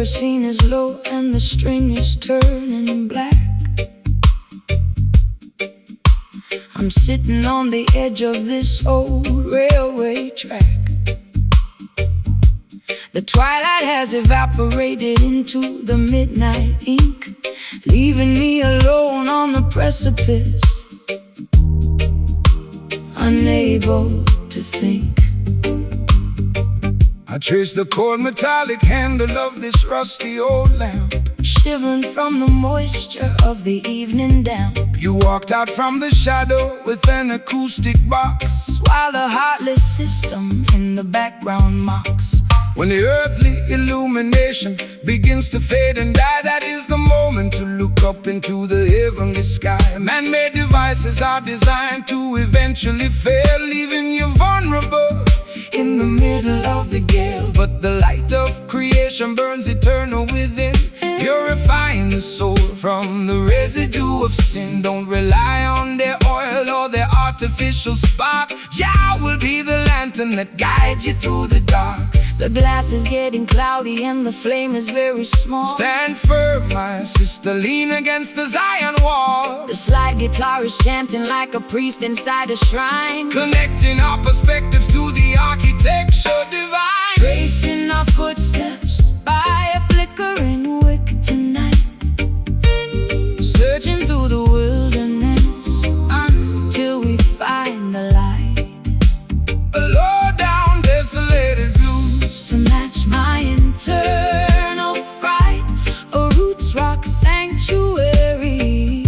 kerosene is low and the string is turning black. I'm sitting on the edge of this old railway track. The twilight has evaporated into the midnight ink, leaving me alone on the precipice, unable to think. I trace the cold metallic handle of this rusty old lamp, shivering from the moisture of the evening damp. You walked out from the shadow with an acoustic box, while the heartless system in the background mocks. When the earthly illumination begins to fade and die, that is the moment to look up into the heavenly sky. Man-made devices are designed to eventually fail, leaving you vulnerable in the middle of the gale. But the light of creation burns eternal within, purifying the soul from the residue of sin. Don't rely on their oil or their artificial spark. Jah will be the lantern that guides you through the dark. The glass is getting cloudy and the flame is very small. Stand firm, my sister, lean against the Zion wall. The slide guitar is chanting like a priest inside a shrine, connecting our perspectives to the architecture divine. Tracing our footsteps by a flickering wick tonight, searching through the wilderness until we find the light. A low down, desolated blues to match my internal fright, a roots rock sanctuary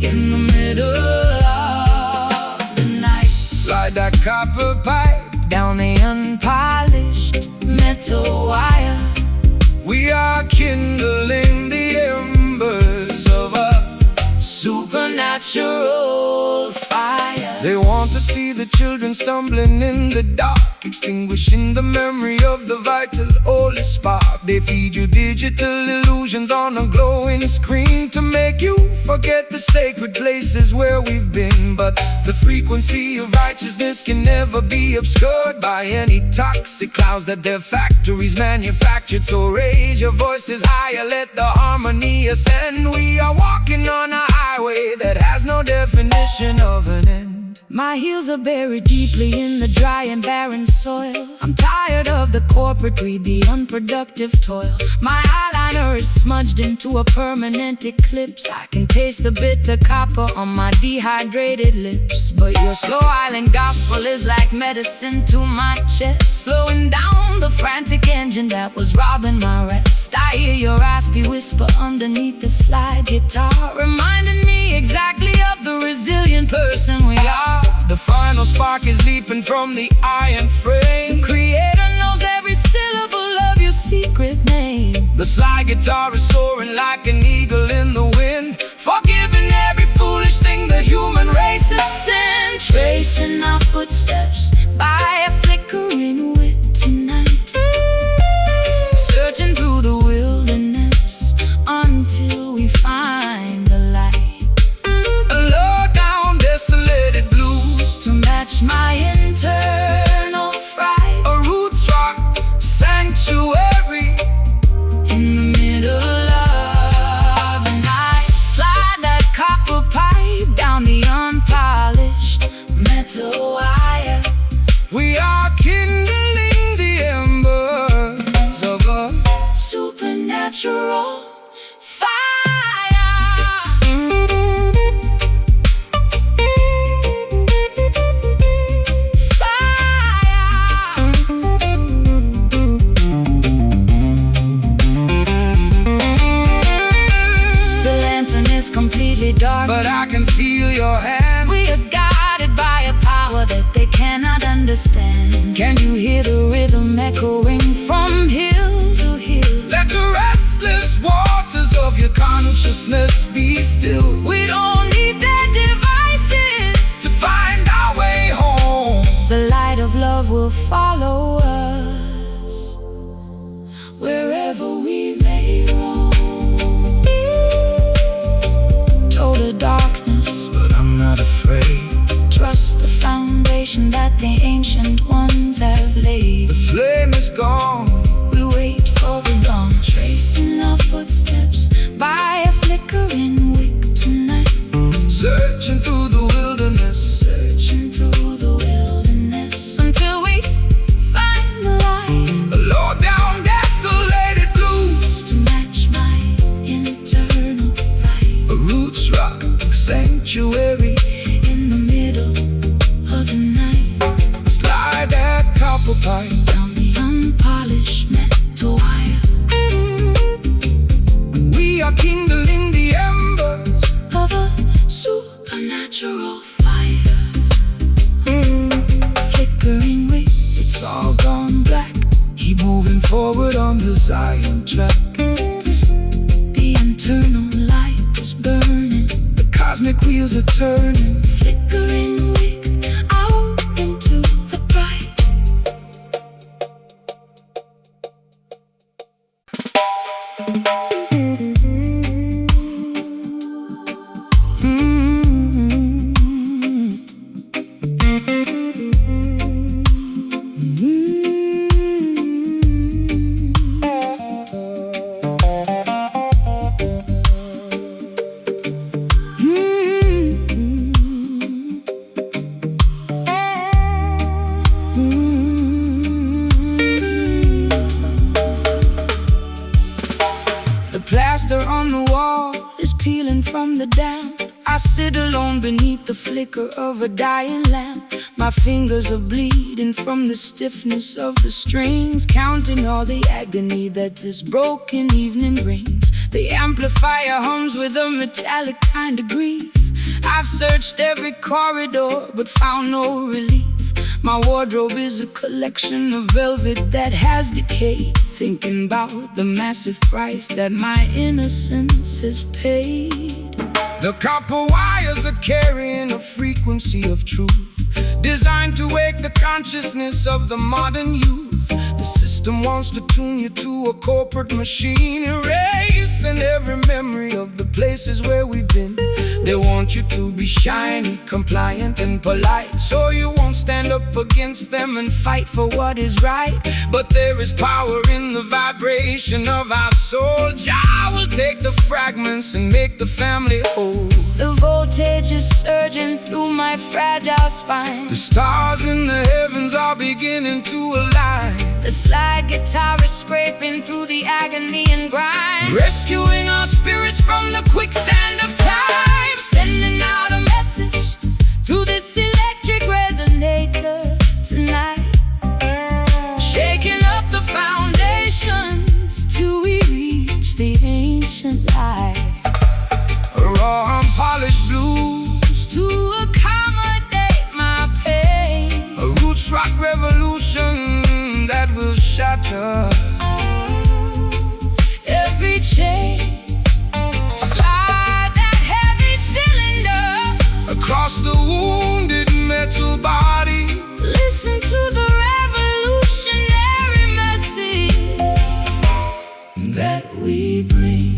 in the middle of the night. Slide that copper pipe down the unpolished metal wire. We are kindling the embers of a supernatural fire. They want to see the children stumbling in the dark, extinguishing the memory of the vital holy spark. They feed you digital illusions on a glowing screen to make you forget the sacred places where we've been. But the frequency of righteousness can never be obscured by any toxic clouds that their factories manufactured. So raise your voices higher, let the harmony ascend. We are walking on a highway that has no definition of an end. My heels are buried deeply in the dry and barren soil. I'm tired of the corporate greed, the unproductive toil. My eyeliner is smudged into a permanent eclipse. I can taste the bitter copper on my dehydrated lips. But your slow island gospel is like medicine to my chest, slowing down the frantic engine that was robbing my rest. I hear your raspy whisper underneath the slide guitar, reminding me exactly of the resilient person we are. The final spark is leaping from the iron frame. The Creator knows every syllable of your secret name. The slide guitar is soaring like an eagle in the wind, forgiving every foolish thing the human race has sinned. Tracing our footsteps by a flickering wick tonight, searching through the wilderness until we find the light. A low down, desolated blues to match my internal fright, a roots rock sanctuary in the middle of the night. Slide that copper pipe down the unpolished metal wire. We are kindling the embers of a supernatural dark, but I can feel your hand. We are guided by a power that they cannot understand. Can you hear the rhythm echoing from hill to hill? Let the restless waters of your consciousness be still. We don't need their devices to find our way home. The light of love will follow us wherever we may roam. Total darkness, but I'm not afraid. Trust the foundation that the ancient ones have laid. The flame is gone, we wait for the dawn, tracing become black. Keep moving forward on the Zion track. The internal light is burning, the cosmic wheels are turning, flickering weak out into the bright. Plaster on the wall is peeling from the damp. I sit alone beneath the flicker of a dying lamp. My fingers are bleeding from the stiffness of the strings, counting all the agony that this broken evening brings. The amplifier hums with a metallic kind of grief. I've searched every corridor but found no relief. My wardrobe is a collection of velvet that has decayed, thinking about the massive price that my innocence has paid. The copper wires are carrying a frequency of truth, designed to wake the consciousness of the modern youth. The system wants to tune you to a corporate machine, erasing every memory of the places where we've been. They want you to be shiny, compliant and polite, so you won't stand up against them and fight for what is right. But there is power in the vibration of our soul. Jah will take the fragments and make the family whole. The voltage is surging through my fragile spine. The stars in the heavens are beginning to align. The slide guitar is scraping through the agony and grind, rescuing our spirits from the quicksand of time. Sending out a message through this electric resonator tonight, shaking up the foundations till we reach the ancient light. Raw unpolished blues to accommodate my pain. A roots rock revolution that will shatter every chain. Across the wounded metal body, listen to the revolutionary message that we bring.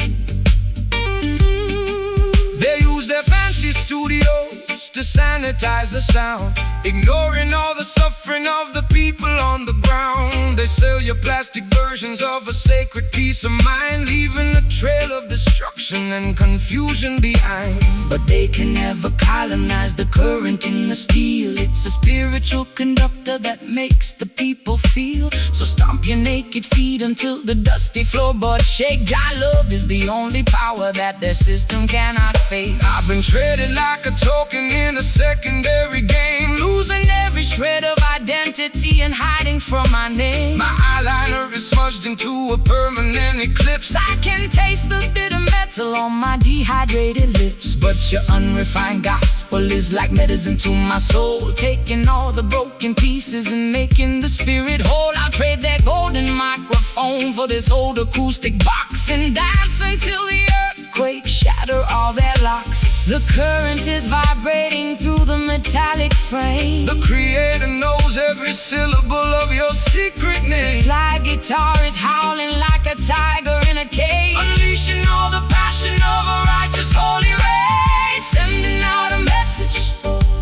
They use their fancy studios to sanitize the sound, ignoring all the suffering of the people on the ground. They sell you plastic versions of a sacred peace of mind, leaving a trail of destruction and confusion behind. But they can never colonize the current in the steel. It's a spiritual conductor that makes the people feel. So stomp your naked feet until the dusty floorboards shake. Jah love is the only power that their system cannot face. I've been traded like a token in a secondary game, losing every shred of identity and hiding from my name. My eyeliner is smudged into a permanent eclipse. I can taste the bitter metal on my dehydrated lips. But your unrefined gospel is like medicine to my soul, taking all the broken pieces and making the spirit whole. I'll trade that golden microphone for this old acoustic box and dance until the earthquake shatter all their locks. The current is vibrating through the metallic frame. The creator knows every syllable of your secret name. Slide guitar is howling like a tiger in a cage, unleashing all the passion of a righteous holy race. Sending out a message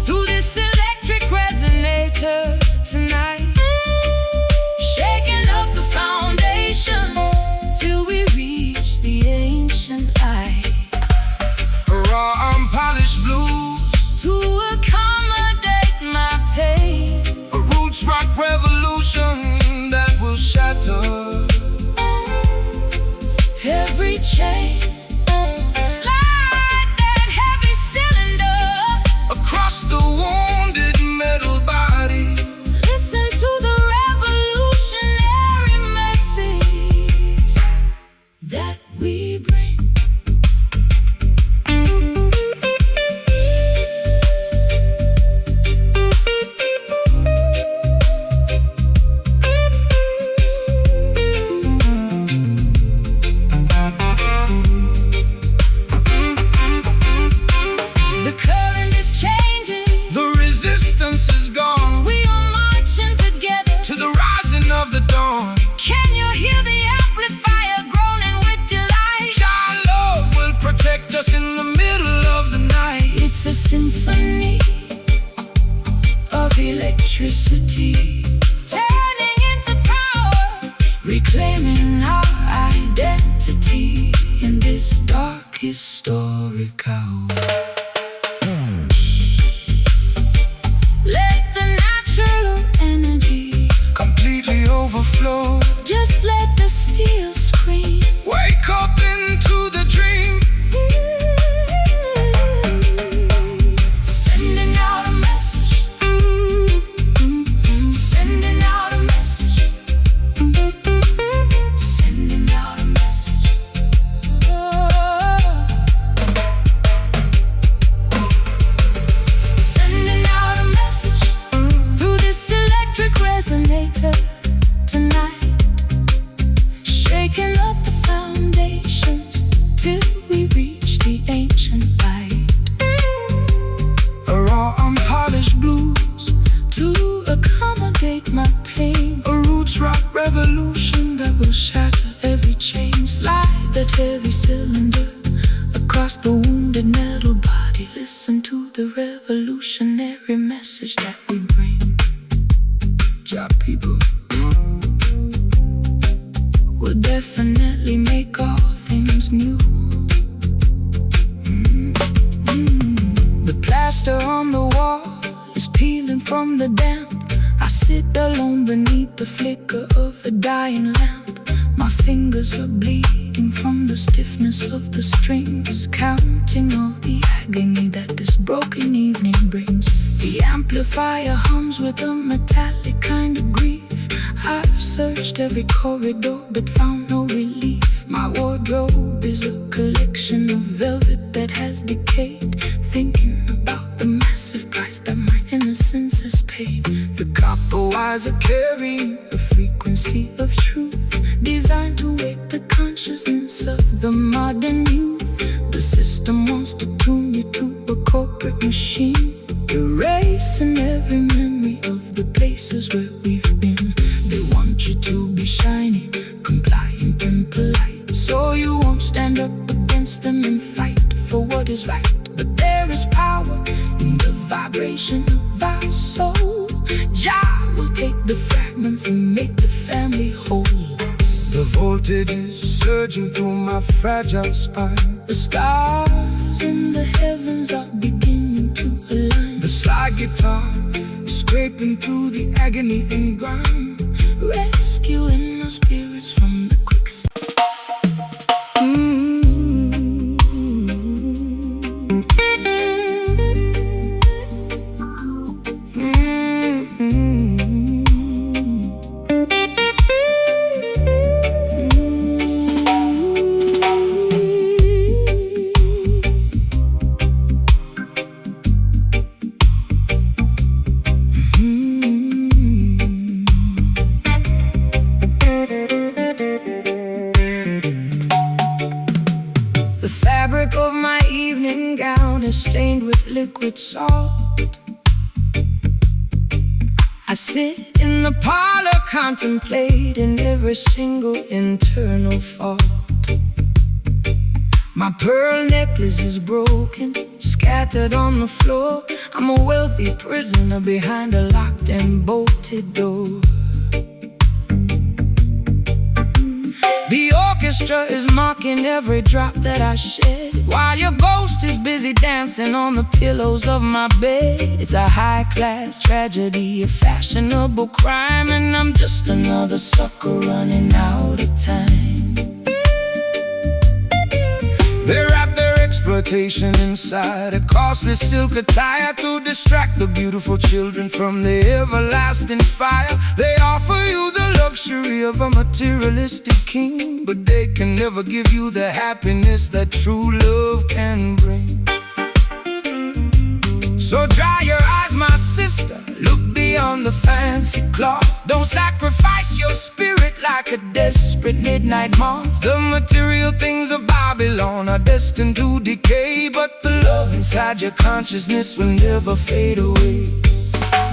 through this electric resonator tonight, shaking up the foundations till we reach the ancient light. Raw unpolished blues to accommodate my pain. A roots rock revolution that will shatter every chain. Slide that heavy cylinder across the wounded metal body. Listen to the revolutionary message that we bring. electricity, turning into power, reclaiming our identity in this dark historic hour. Let the natural energy completely overflow. just let the steel scream. Wake up into the dream. Sending out a message. Sending out a message. Sending out a message. Sending out a message through this electric resonator tonight, shaking up the foundations till we reach the ancient light. A raw, unpolished blues To accommodate my pain, a roots rock revolution that will shatter every chain. Slide that heavy cylinder across the wounded metal body. Listen to the revolutionary message that we bring. Job people. Will definitely make all things new. The plaster on the wall is peeling from the damp. I sit alone beneath the flicker of a dying lamp. My fingers are bleeding from the stiffness of the strings, counting all the agony that this broken evening brings. The amplifier hums with a metallic kind of grief. I've searched every corridor but found no relief. My wardrobe is a collection of velvet that has decayed, thinking about the massive price that my innocence has paid. The copper wires are carrying A frequency of truth designed to wake the consciousness of the modern youth. The system wants to tune you to a corporate machine, erasing every memory of the places where we've been. They want you to be shiny, compliant and polite, so you won't stand up against them and fight for what is right. But there is power in the vibration of our soul. Jah will take the fragments and make the family whole. The voltage is surging through my fragile spine. The stars in the heavens are beginning to align. The slide guitar is scraping through the agony and grime, Rescuing our spirits from the quicksand. The fabric of my evening gown is stained with liquid salt. I sit in the parlor contemplating every single internal fault. My pearl necklace is broken, scattered on the floor. I'm a wealthy prisoner behind a locked and bolted door. The orchestra is mocking every drop that I shed, while your ghost is busy dancing on the pillows of my bed. It's a high-class tragedy, a fashionable crime, and I'm just another sucker running out of time. They wrap their exploitation inside a costly silk attire to distract the beautiful children from the everlasting fire. They offer you the luxury of a materialistic king, but they can never give you the happiness that true love can bring. So dry your eyes, my sister, look beyond the fancy cloth. Don't sacrifice your spirit like a desperate midnight moth. The material things of Babylon are destined to decay, but the love inside your consciousness will never fade away.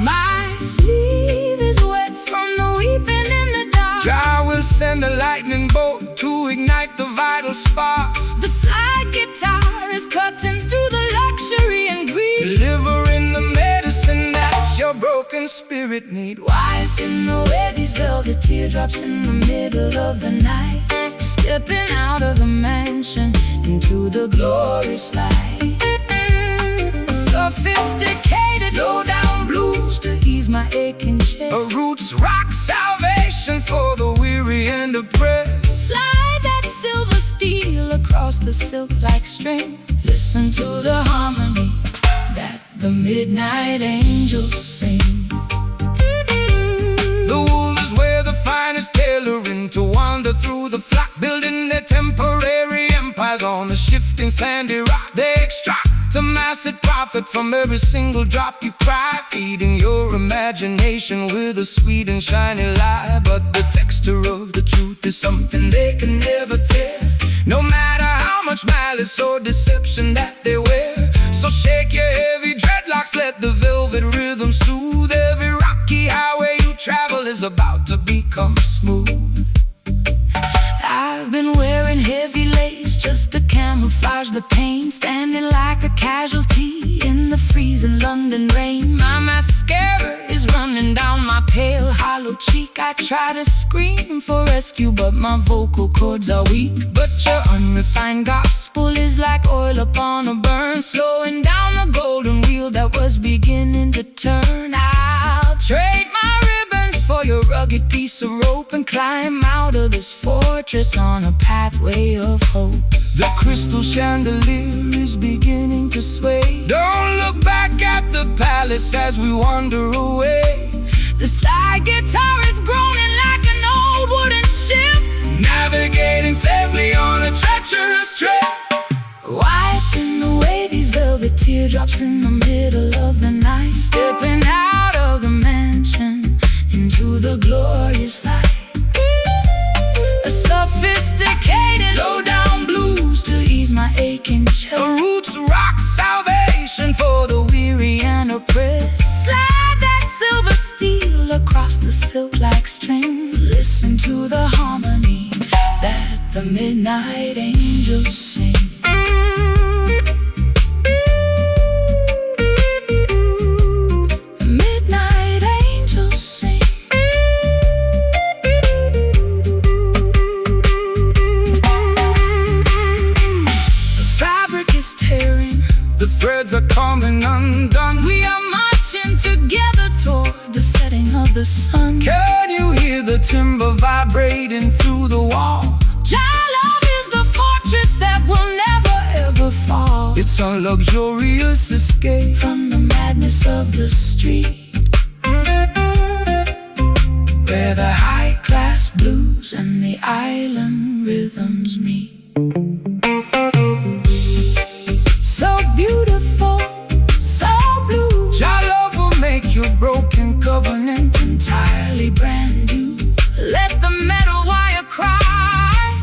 My sleeve is wet from the weeping in the dark. Jah will send a lightning bolt to ignite the vital spark. The slide guitar is cutting through the luxury and greed, delivering the medicine that your your broken spirit need. Wiping away these velvet teardrops in the middle of the night, stepping out of the mansion into the glorious light. Sophisticated low-down blues to ease my aching chest. A roots rock salvation for the weary and oppressed. Slide that silver steel across the silk like string. Listen to the harmony that the midnight angels sing. The wool is where the finest tailoring to wander through the flock, building their temporary empires on the shifting sandy rock. They extract a massive profit from every single drop you cry, feeding your imagination with a sweet and shiny lie. But the texture of the truth is something they can never tell, no matter how much malice or deception that they wear. So shake your heavy dreadlocks, let the velvet rhythm soothe. Every rocky highway you travel is about to become smooth. I've been wearing heavy lace just to camouflage the pain, standing like a casualty in the freezing London rain. My mascara is running down my pale, hollow cheek. I try to scream for rescue, but my vocal cords are weak. But your unrefined gospel is like oil upon a burn, slowing down the golden wheel that was beginning to turn. I'll trade my ribbons for your rugged piece of rope and climb out of this fortress on a pathway of hope. The crystal chandelier is beginning to sway. Don't look back at the palace as we wander away. The slide guitar is groaning like an old wooden ship, navigating safely on a treacherous trip. Wiping away these velvet teardrops in the middle of the night, stepping out of the mansion into the glorious light. A sophisticated low-down blues to ease my aching chest. A roots rock salvation for the weary and oppressed. Slide that silver steel across the silk like string. Listen to the harmony that the midnight angels sing. The threads are coming undone. We are marching together toward the setting of the sun. Can you hear the timber vibrating through the wall? Jah love is the fortress that will never ever fall. It's a luxurious escape from the madness of the street, where the high-class blues and the island rhythms meet. So beautiful, so blue. Jah love will make your broken covenant entirely brand new. Let the metal wire cry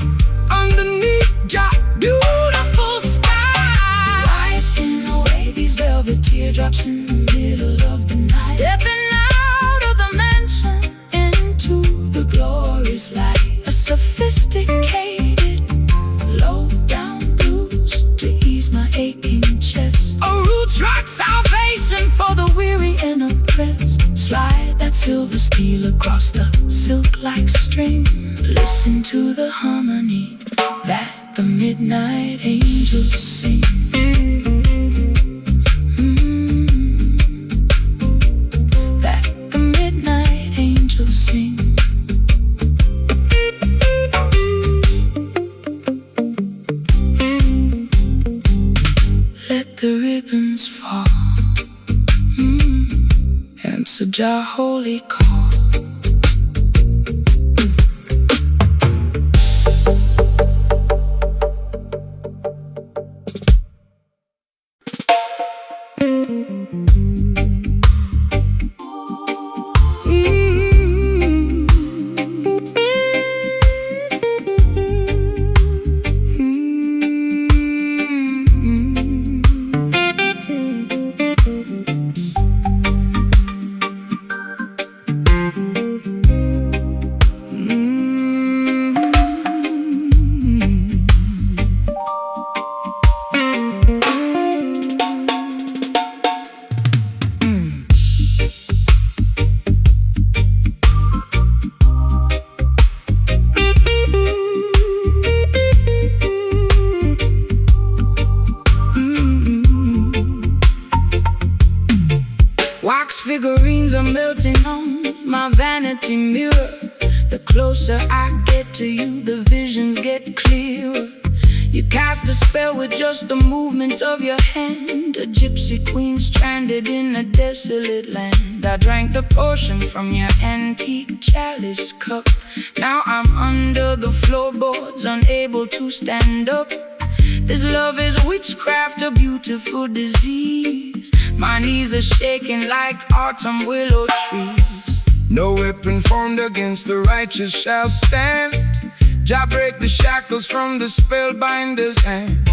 underneath Jah beautiful sky. Wiping away these velvet teardrops in the middle of the night, stepping out of the mansion into the glorious light. A sophisticated low-down blues to ease my aching chest. A roots rock salvation for the weary and oppressed. Slide that silver steel across the silk like string. Listen to the harmony that the midnight angels sing. That the midnight angels sing. Let the ribbons fall, answer Jah holy call. vanity mirror. The closer I get to you, the visions get clearer. You cast a spell with just the movement of your hand. A gypsy queen stranded in a desolate land. I drank the potion from your antique chalice cup. Now I'm under the floorboards, unable to stand up. This love is witchcraft, a beautiful disease. My knees are shaking like autumn willow trees. No weapon formed against the righteous shall stand. Jah break the shackles from the spellbinder's hand.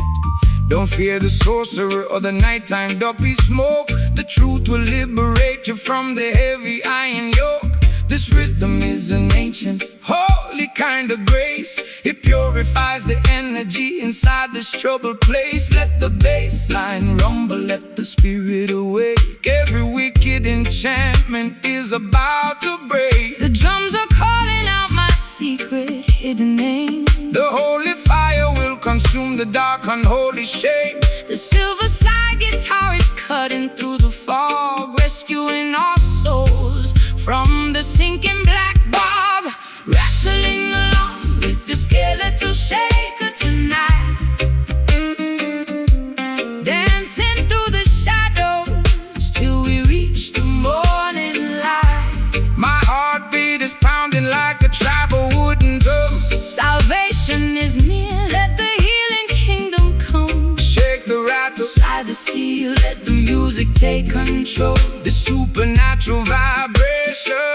Don't fear the sorcerer or the nighttime duppy smoke. The truth will liberate you from the heavy iron yoke. This rhythm is an ancient, holy kind of grace. It purifies the energy inside this troubled place. Let the bass line rumble, let the spirit awake. Every wicked enchantment is about to break. The drums are calling out my secret hidden name. The holy fire will consume the dark unholy shame. The silver slide guitar is cutting through the fog, rescuing our souls from the sinking black bog. Rattling along with the skeletal shaker tonight, dancing through the shadows till we reach the morning light. My heartbeat is pounding like a tribal wooden drum. Salvation is near, let the healing kingdom come. Shake the rattle, Slide the steel, let the music take control. the supernatural vibration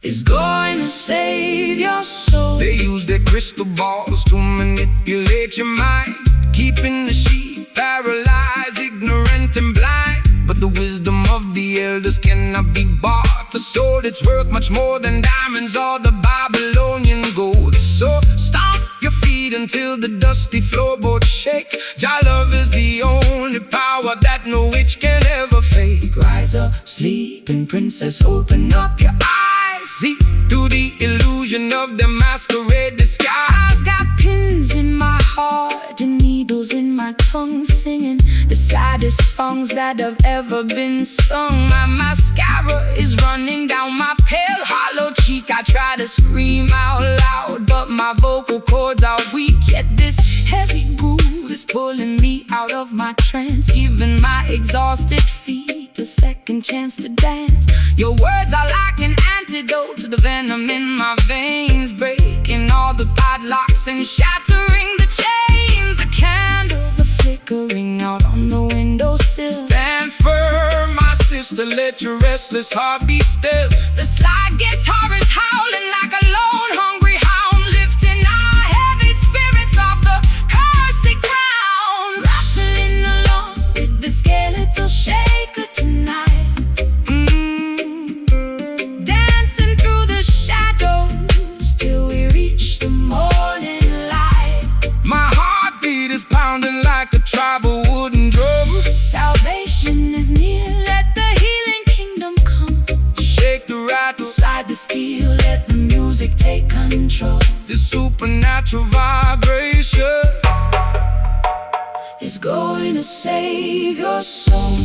Is going to save your soul. They use their crystal balls to manipulate your mind, keeping the sheep paralyzed, ignorant and blind. But the wisdom of the elders cannot be bought. The soul, it's worth much more than diamonds or the Babylonian gold. So stomp your feet until the dusty floorboards shake. Jah love is the only power that no witch can ever fake. Rise up, sleeping princess, open up your eyes. See through the illusion of the masquerade disguise. I've got pins in my heart and needles in my tongue, singing the saddest songs that have ever been sung. My mascara is running down my pale hollow cheek. I try to scream out loud, but my vocal cords are weak. Yet this heavy groove is pulling me out of my trance, giving my exhausted feet a second chance to dance. Your words are like an antidote to the venom in my veins, breaking all the padlocks and shattering the chains. The candles are flickering out on the windowsill. Stand firm, my sister, let your restless heart be still. The slide guitar is howling like a lone hungry hound, lifting our heavy spirits off the cursed ground. Rattling along with the skeletal shaker tonight, dancing through the shadows till we reach the morning light. My heartbeat is pounding like a tribal wooden drum. Salvation is near, let the healing kingdom come. Shake the rattle, Slide the steel, let the music take control. the supernatural vibration Is going to save your soul.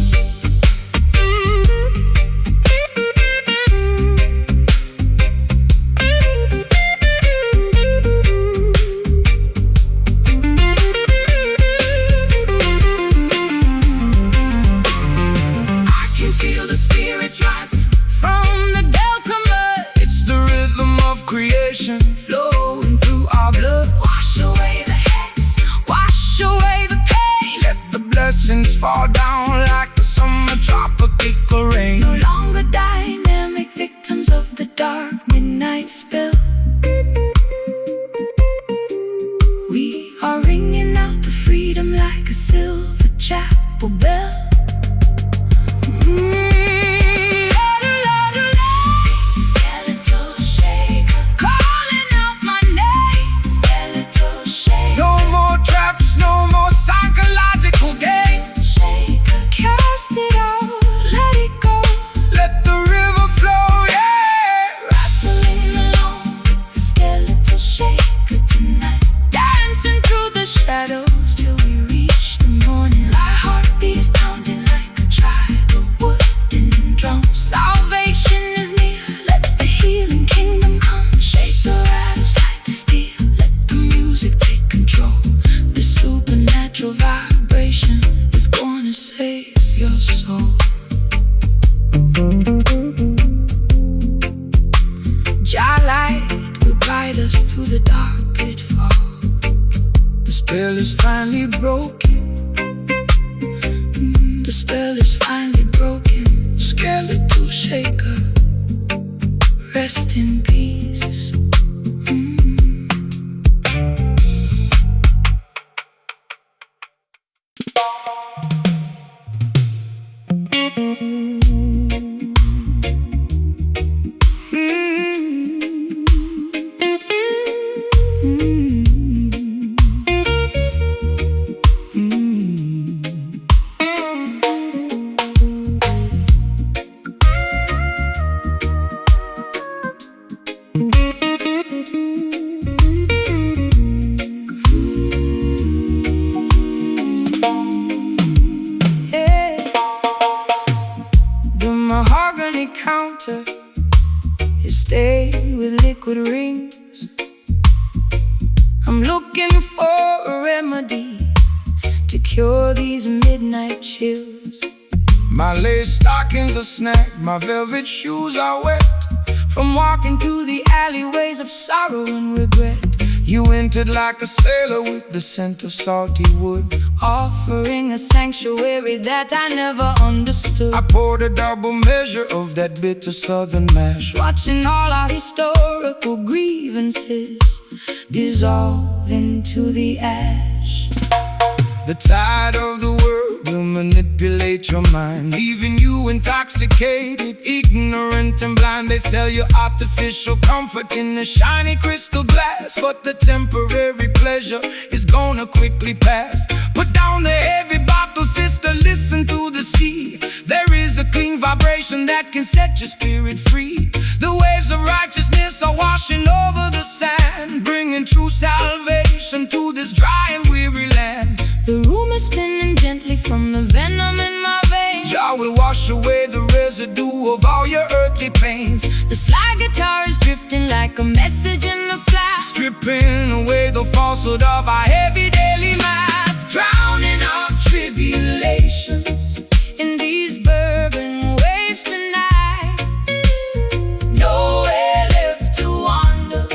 I can feel the spirits rising from the Belcomer, It's the rhythm of creation. flowing through our blood. Wash away the hex, wash away the pain. Let the blessings fall down like the summer tropical rain. No longer dynamic victims of the dark midnight spell. We are ringing out the freedom like a silver chapel bell. Skeletal shaker, calling out my name. Skeletal shaker, No more traps, no more psychological games. shaker, cast it out, let it go. Let the river flow, yeah. Rattling along guide us through the dark pitfall. The spell is finally broken. The spell is finally broken. Skeletal shaker, rest in peace. Mahogany counter is stained with liquid rings. I'm looking for a remedy to cure these midnight chills. My lace stockings are snagged, my velvet shoes are wet from walking through the alleyways of sorrow and regret. You entered like a sailor with the scent of salty wood, offering a sanctuary that I never understood. I poured a double measure of that bitter southern mash, watching all our historical grievances dissolve into the ash. The tide of the world will manipulate your mind, leaving you intoxicated, ignorant and blind. They sell you artificial comfort in a shiny crystal glass, but the temporary pleasure is gonna quickly pass. Put down the heavy bottle, sister, listen to the sea. There is a clean vibration that can set your spirit free. The waves of righteousness are washing over the sand, bringing true salvation to this dry and weary land. The room is spinning gently from the venom in my veins. Jah will wash away the residue of all your earthly pains. The slide guitar is drifting like a message in a flash, stripping away the falsehood of our heavy daily mass, drowning our tribulations in these bourbon waves tonight. Nowhere left to wander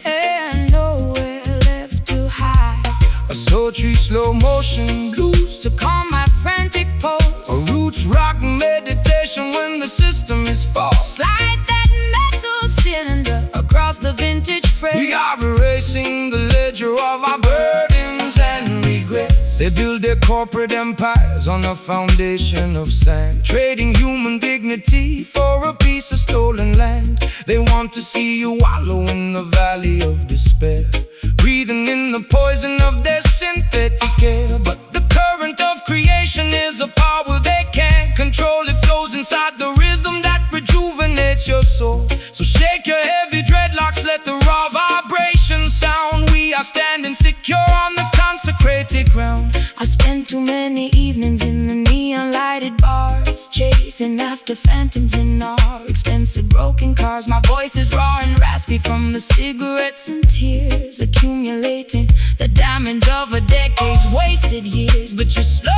and nowhere left to hide. A sultry slow motion blues to calm my frantic pulse, a roots rock meditation when the system is false. Slide that metal cylinder across the vintage frame. We are erasing the ledger of our burdens and regrets. They build their corporate empires on a foundation of sand, trading human dignity for a piece of stolen land. They want to see you wallow in the valley of despair, breathing in the poison of their synthetic air. But the current of creation is a power they can't control. It flows inside the rhythm that rejuvenates your soul. So shake your heavy dreadlocks, let the raw vibration sound. We are standing secure on the consecrated ground. I spent too many evenings in the neon lighted bars, chasing after phantoms in our expensive broken cars. My voice is raw and raspy from the cigarettes and tears, accumulating the damage of a decade's wasted years. But your slow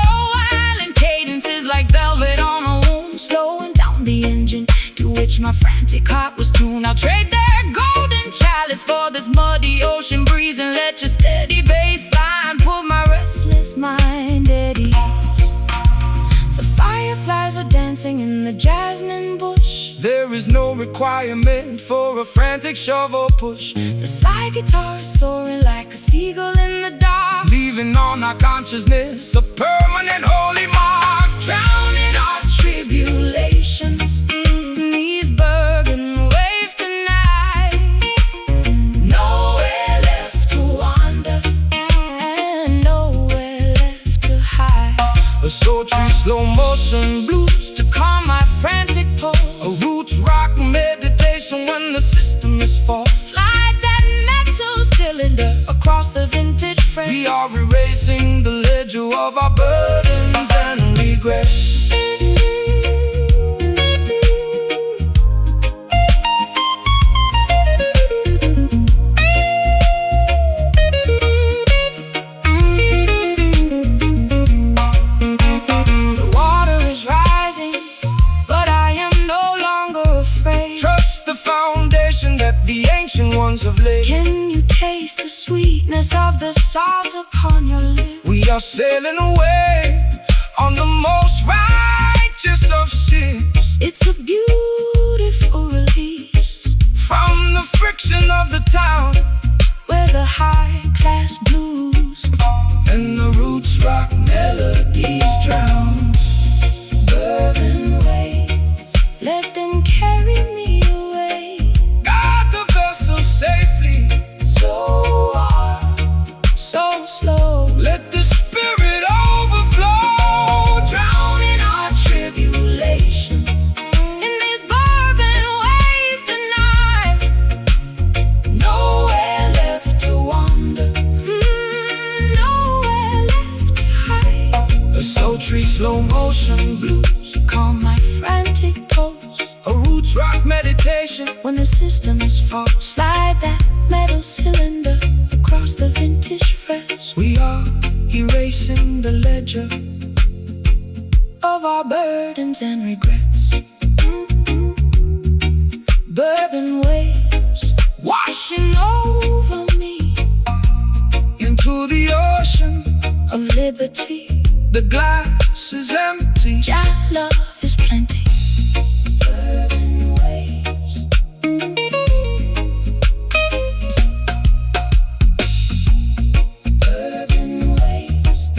island cadence is like velvet on a wound, slowing down the engine to which my frantic heart was tuned. I'll trade their golden chalice for this muddy ocean breeze, and let your steady bass line put my restless mind at ease. The fireflies are dancing in the jasmine bush. There is no requirement for a frantic shovel push. The slide guitar is soaring like a seagull in the dark, leaving on our consciousness a permanent holy mark, drowning our tribulations in these burden waves tonight. Nowhere left to wander and nowhere left to hide. A sultry slow motion blues to calm my frantic pulse, a roots rock meditation when the system is false. Slide that metal cylinder across the vintage frame. We are erasing the ledger of our burdens and regrets. The ancient one ones of late. Can you taste the sweetness of the salt upon your lips? We are sailing away on the most righteous of ships. It's a beautiful release from the friction of the town, where the high-class blues and the roots rock melodies drown. Bourbon waves, let them carry me away. Guard the vessel safely, So warm, so slow. let the spirit overflow. Drowning our tribulations in these bourbon waves tonight. Nowhere left to wander, nowhere left to hide. A sultry slow motion blues, Calm my frantic toes a roots rock meditation. when the systems fall. Slide that metal cylinder across the vintage frets We are erasing the ledger of our burdens and regrets. Bourbon waves washing over me into the ocean. of liberty. The glass is empty. Jah love is plenty. Bourbon waves. Bourbon waves.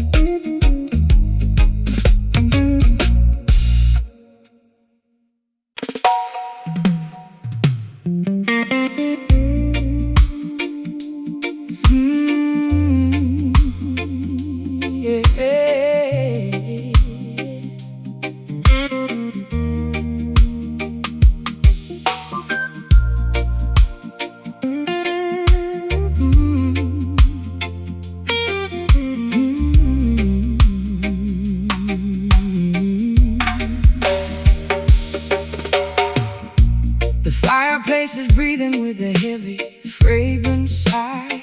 The fireplace is breathing with a heavy, fragrant sigh.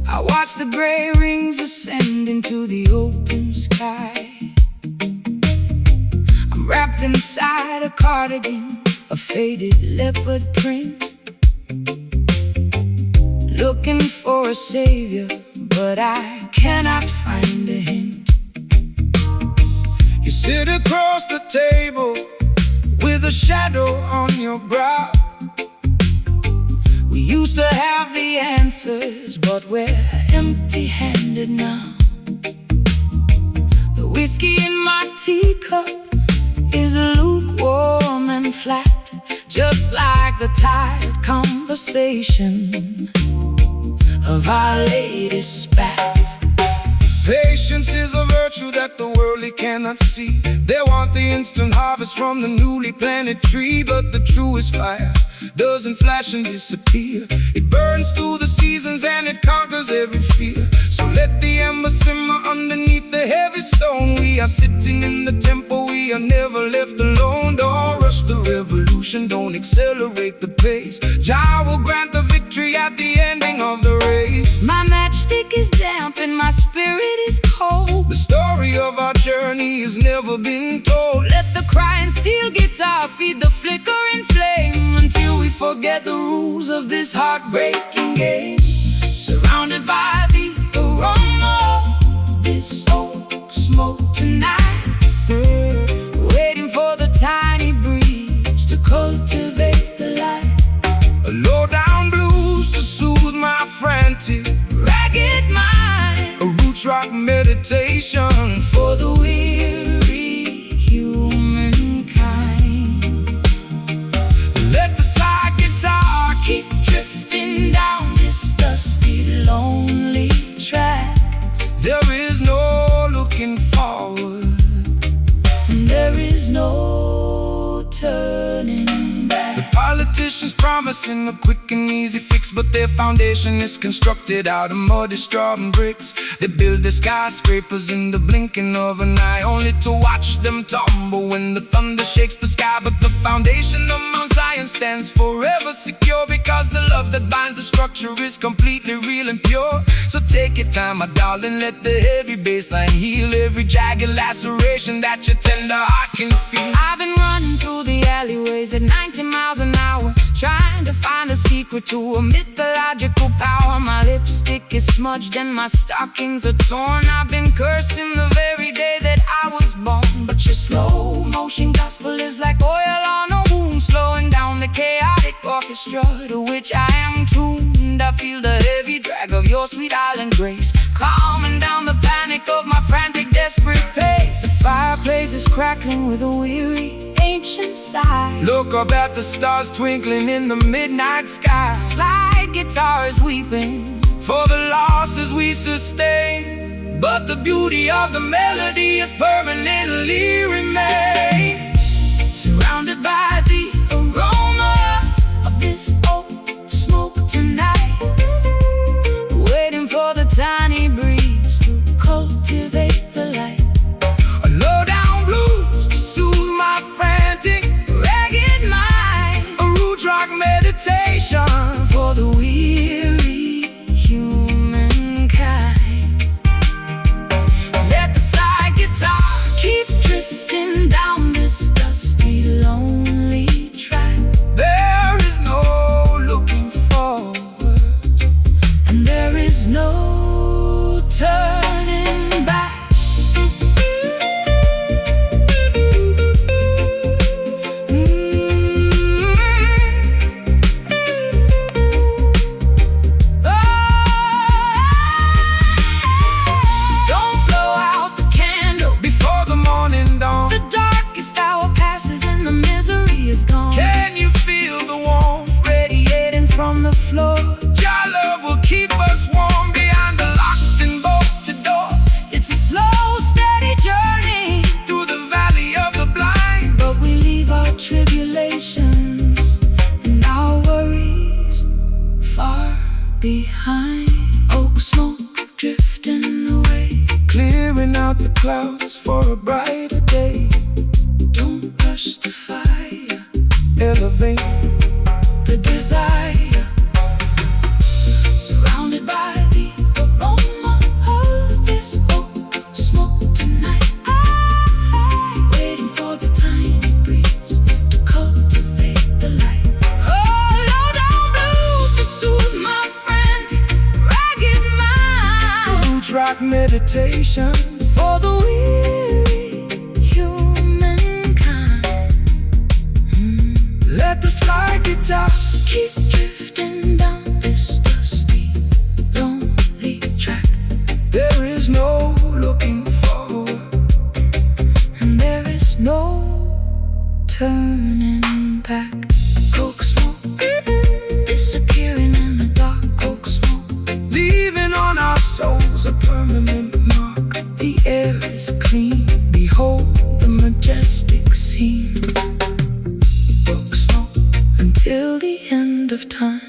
I watch the gray rings ascend into the open sky. I'm wrapped inside a cardigan, a faded leopard print, looking for a savior, but I cannot find a hint. You sit across the table with a shadow on your brow. We used to have the answers, but we're empty-handed now. The whiskey in my teacup is lukewarm and flat, just like the tired conversation of our latest spat. Patience is a virtue that the worldly cannot see. They want the instant harvest from the newly planted tree, but the truest fire doesn't flash and disappear. It burns through the seasons and it conquers every fear. So let the ember simmer underneath the heavy stone. We are sitting in the temple, we are never left alone. Don't rush the revolution, don't accelerate the pace. Jah will grant the victory at the ending of the race. My matchstick is damp and my spirit is cold. The story of our journey has never been told. Let the crying steel guitar feed the flickering flame until we forget the rules of this heartbreaking game. Surrounded by the aroma of this oak smoke tonight, waiting for the tiny breeze to cultivate the light. A low-down blues to soothe my frantic Ragged mind, a roots rock meditation for the weary humankind. Let the side guitar Keep drifting down this dusty, lonely track. There is no looking forward, And there is no turning back. the politicians promising a quick and easy fix, but their foundation is constructed out of muddy straw and bricks. They build the skyscrapers in the blinking of an eye, only to watch them tumble when the thunder shakes the sky. But the foundation of Mount Zion stands forever secure, because the love that binds the structure is completely real and pure. So take your time, my darling, let the heavy bass line heal every jagged laceration that your tender heart can feel. I've been running through the alleyways at 90 miles an hour, trying trying to find a secret to a mythological power. My lipstick is smudged and my stockings are torn. I've been cursing the very day that I was born. But your slow motion gospel is like oil on a wound, slowing down the chaotic orchestra to which I am tuned. I feel the heavy drag of your sweet island grace, calming down the panic of my frantic, desperate pace. The fireplace is crackling with a weary, ancient sigh. Look up at the stars twinkling in the midnight sky. Slide guitar is weeping for the losses we sustain, but the beauty of the melody is permanently remain. Surrounded by the aroma of this oak smoke tonight, waiting for the tiny breeze to cultivate the light. A low-down blues to soothe my frantic, ragged mind, a root rock meditation for the weary humankind. Let the slide guitar keep drifting down this dusty, lonely track. There is no looking Forward, and there is no turning back. Don't blow out the candle before the morning dawn. the darkest hour passes and the misery is gone. Can you feel the warmth? Radiating from the floor, Your love will keep us warm behind the locked and bolted door. it's a slow, steady journey, Through the valley of the blind, but we leave our tribulations and our worries far behind. Oak smoke drifting away, clearing out the clouds for a brighter day. don't rush the fire, Elevate the desire. Surrounded by the aroma of this oak smoke tonight, waiting for the tiny breeze to cultivate the light. Oh, low down blues to soothe my friend, ragged mind, root rock meditation for the weary humankind. Let the slide guitar Keep drifting down this dusty, lonely track. There is no looking forward, And there is no turning back. Coke smoke disappearing in the dark. Coke smoke, leaving on our souls a permanent mark. the air is clean. Behold the majestic scene. Coke smoke until the end of time.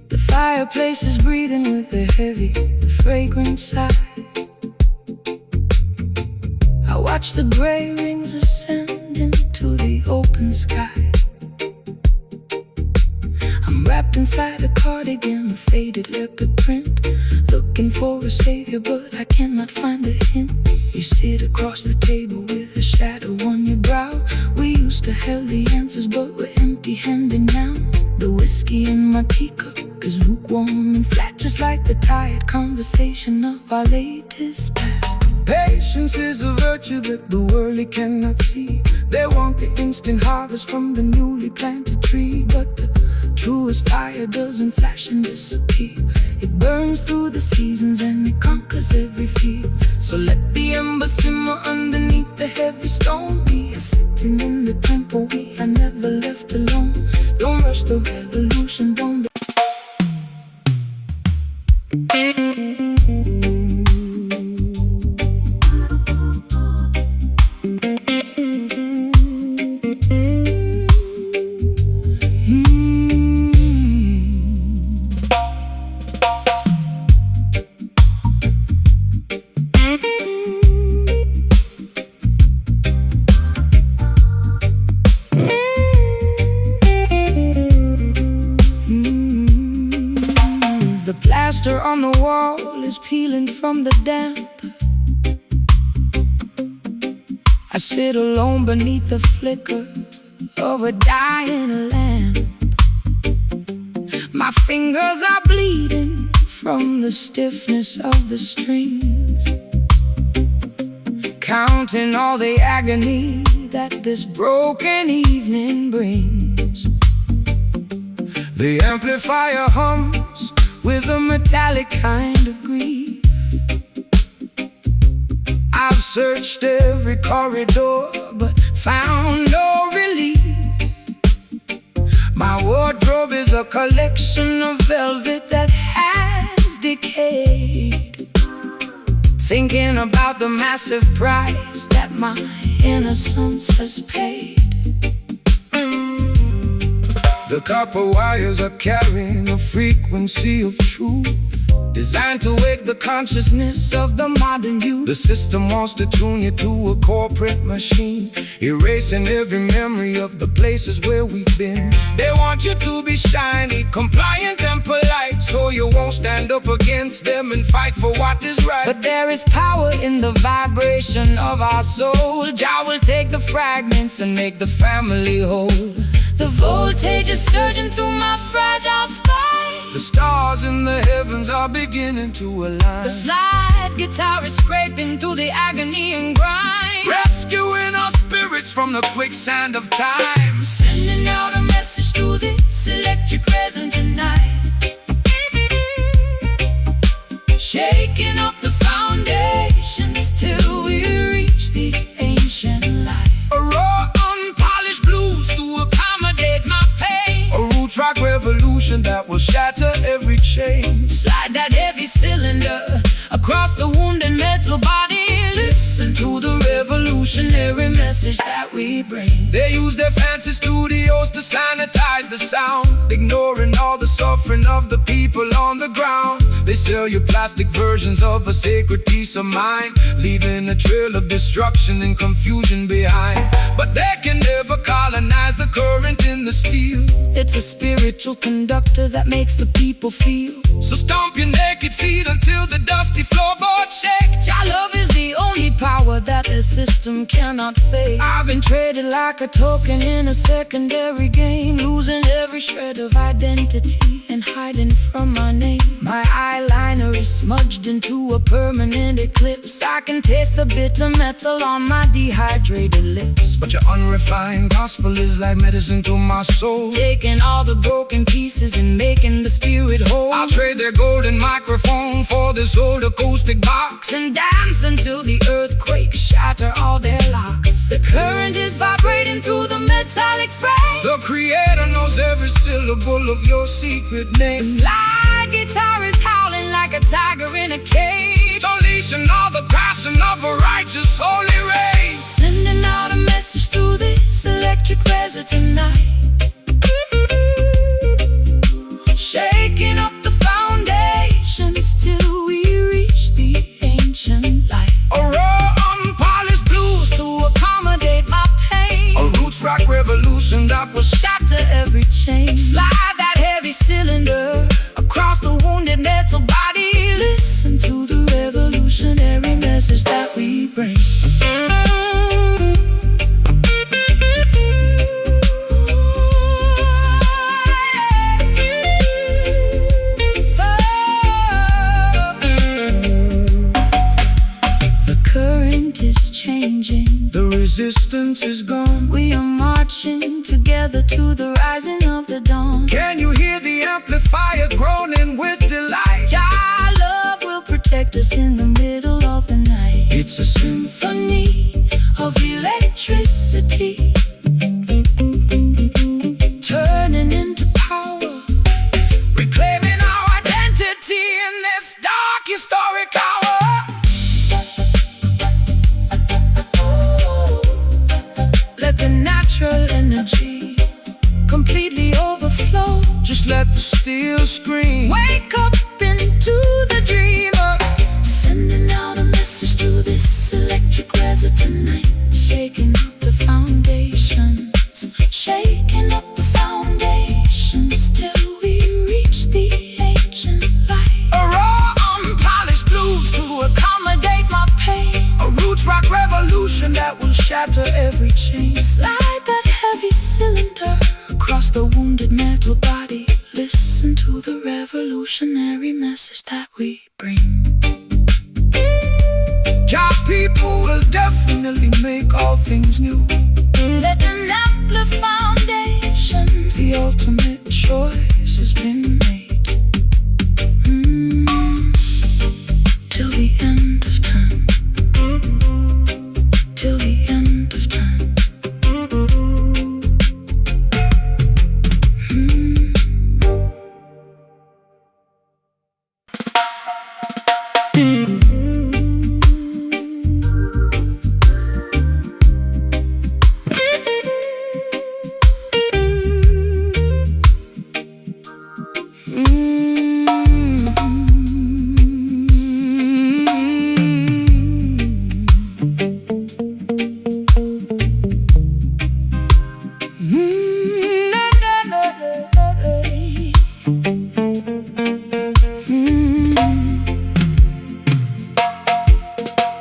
The fireplace is breathing with a heavy, fragrant sigh. I watch the gray rings ascend into the open sky. I'm wrapped inside a cardigan, a faded leopard print, looking for a savior, but I cannot find a hint. You sit across the table with a shadow on your brow. We used to have the answers, but we're empty-handed now. The whiskey in my teacup is lukewarm and flat, just like the tired conversation of our latest spat. Patience is a virtue that the worldly cannot see. They want the instant harvest from the newly planted tree, but the truest fire doesn't flash and disappear. It burns through the seasons and it conquers every fear. So let the ember simmer underneath the heavy stone. We are sitting in the temple, we are never left alone. Don't rush the revolution, don't. from the damp. I sit alone beneath the flicker of a dying lamp. My fingers are bleeding from the stiffness of the strings, counting all the agony that this broken evening brings. The amplifier hums With a metallic kind of grief, I've searched every corridor but found no relief. My wardrobe is a collection of velvet that has decayed, thinking about the massive price that my innocence has paid. The copper wires are carrying a frequency of truth, designed to wake the consciousness of the modern youth. The system wants to tune you to a corporate machine, erasing every memory of the places where we've been. They want you to be shiny, compliant and polite, so you won't stand up against them and fight for what is right. But there is power in the vibration of our soul. Jah will take the fragments and make the family whole. The voltage is surging through my fragile spine. The stars in the heavens are beginning to align. The slide guitar is scraping through the agony and grind, rescuing our spirits from the quicksand of time. Sending out a message through this electric resonant night, shaking up the foundations till we reach the ancient light. A raw, unpolished blues to accommodate my pain, a root-rock revolution that will shatter every chain. Slide that heavy cylinder across the wounded metal body. Listen to the revolutionary message that we bring. They use their fancy studios to sanitize the sound, ignoring all the suffering of the people on the ground. They sell you plastic versions of a sacred peace of mind, leaving a trail of destruction and confusion behind. But they can never colonize the current in the steel. It's a spiritual conductor that makes the people feel. So stomp your naked feet until the dusty floorboards shake. Jah love is the only power that the system cannot fake. I've been traded like a token in a secondary game, losing every shred of identity and hiding from my name. My eyeliner is smudged into a permanent eclipse. I can taste the bitter metal on my dehydrated lips. But your unrefined gospel is like medicine to my soul, taking all the broken pieces and making the spirit whole. I'll trade their golden microphone for this old acoustic box, and dance until the earthquakes shatter all their locks. The current is vibrating through the metallic frame. The creator knows every syllable of your secret name. The slide guitar is howling like a tiger in a cage, unleashing all the passion of a righteous holy race. Sending out a message through this electric resonant night, shaking up the foundations till we reach the ancient light. A raw, unpolished blues to accommodate my pain, a roots rock revolution that will shatter every chain. Slide that heavy cylinder across the wounded metal body. Listen to the revolutionary message that we bring. The resistance is gone. We are marching together to the rising of the dawn. Can you hear the amplifier groaning with delight? Jah love will protect us in the middle of the night. It's a symphony of electricity, turning into power, reclaiming our identity in this dark historic hour. Let the natural energy completely overflow. Just let the steel scream. Wake up into the dreamer, sending out a message through this electric resonant night, shaking up the foundations, shaking up the foundations till we reach the ancient light. A raw, unpolished blues to shatter every chain. Slide that heavy cylinder across the wounded metal body. Listen to the revolutionary message that we bring. Jah people will definitely make all things new. Let an ample foundation, The ultimate choice has been made. till the end of time. Till the end of time.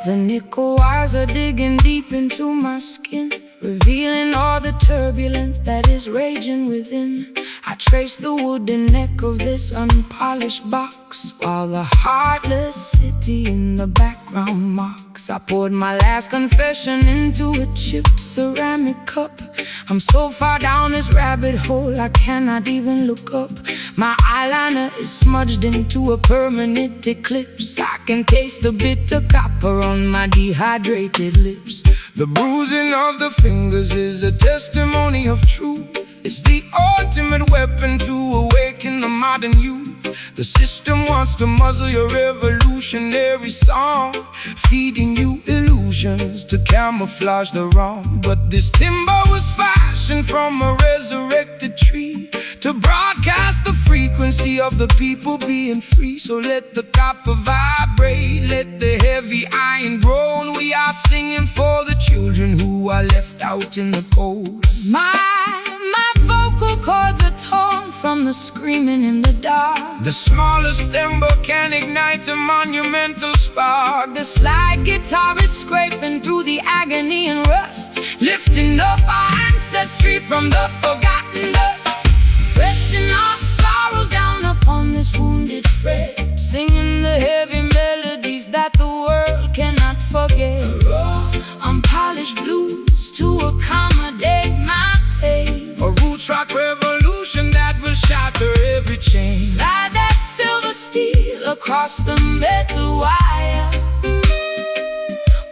The nickel wires are digging deep into my skin, revealing all the turbulence that is raging within. I trace the wooden neck of this unpolished box, while the heartless city in the background mocks. I poured my last confession into a chipped ceramic cup. I'm so far down this rabbit hole I cannot even look up. My eyeliner is smudged into a permanent eclipse. I can taste the bitter copper on my dehydrated lips. The bruising of the fingers is a testimony of truth. It's the ultimate weapon to awaken the modern youth. The system wants to muzzle your revolutionary song, feeding you illusions to camouflage the wrong. But this timber was fashioned from a resurrected tree to broadcast the frequency of the people being free. So let the copper vibrate, let the heavy iron groan. We are singing for the children who are left out in the cold. My vocal cords are torn from the screaming in the dark. The smallest ember can ignite a monumental spark. The slide guitar is scraping through the agony and rust, lifting up our ancestry from the forgotten dust, pressing our sorrows down upon this wounded fret, singing the heavy melodies that the world cannot forget. Raw, unpolished blues to accommodate my pain. A roots rock revolution that will shatter every chain. Slide that silver steel across the metal wire.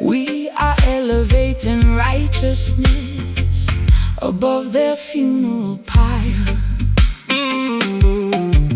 We are elevating righteousness above their funeral pyre.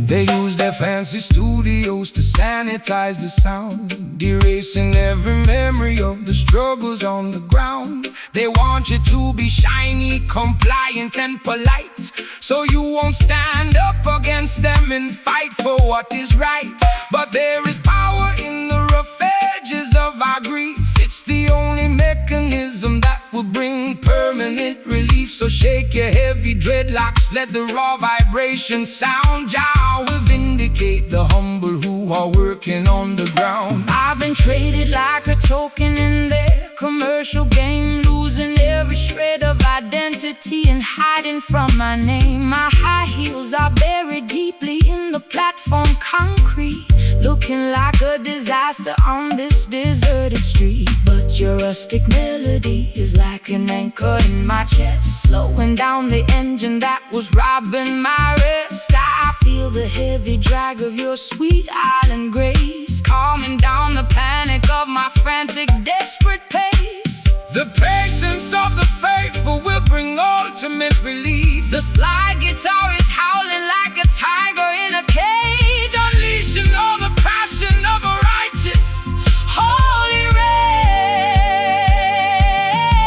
They use their fancy studios to sanitize the sound, erasing every memory of the struggles on the ground. They want you to be shiny, compliant and polite, so you won't stand up against them and fight for what is right. But there is power in the rough edges of our grief. It's the only mechanism that will bring permanent relief. So shake your heavy dreadlocks, let the raw vibration sound. Jah will vindicate the humble who are working on the ground. I've been traded like a token in their commercial game, losing every shred of identity and hiding from my name. My high heels are buried deeply in the platform concrete, looking like a disaster on this deserted street. But your rustic melody is like an anchor in my chest, slowing down the engine that was robbing my rest. I feel the heavy drag of your sweet island grace, calming down the panic of my frantic, desperate pace. The patience of the faithful will bring ultimate relief. The slide guitar is howling like a tiger in a cage, unleashing all the passion of a righteous, holy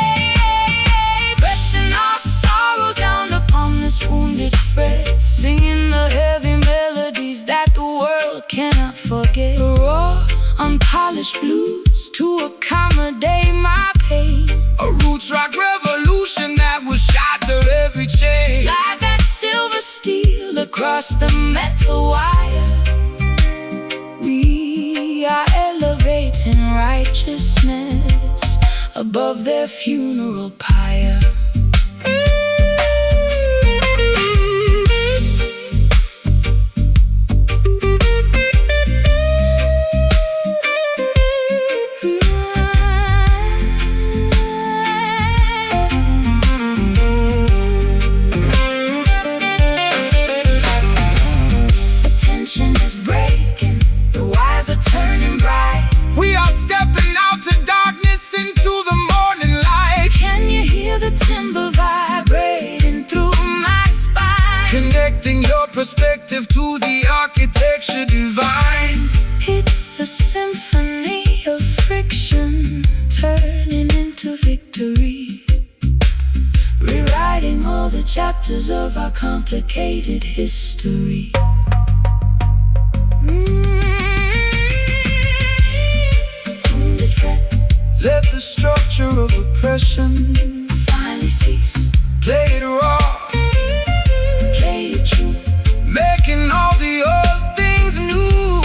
rage, pressing our sorrows down upon this wounded fret, singing the heavy melodies that the world cannot forget. The raw, unpolished blues to accommodate my pain. A roots rock revolution that will shatter every chain. Slide that silver steel across the metal wire. We are elevating righteousness above their funeral pyre. Turning bright, we are stepping out to darkness into the morning light. Can you hear the timber vibrating through my spine? Connecting your perspective to the architecture divine. It's a symphony of friction turning into victory, rewriting all the chapters of our complicated history. Let the structure of oppression finally cease. Play it raw, play it true, making all the old things new.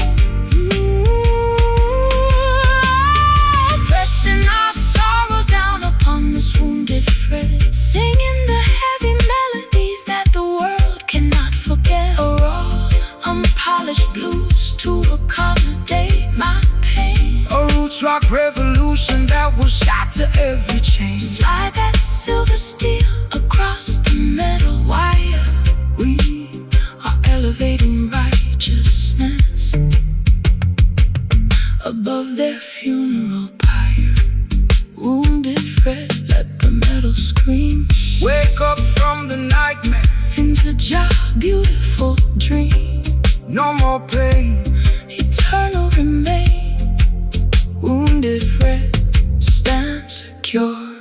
Pressing our sorrows down upon this wounded fret, singing the heavy melodies that the world cannot forget. A raw, unpolished blues to accommodate my pain. A roots rock revolution that will shatter every chain. Slide that silver steel across the metal wire. We are elevating righteousness above their funeral pyre. Wounded fret, let the metal scream. Wake up from the nightmare into your beautiful dream. No more pain, eternal remain. Wounded fret, stand secure.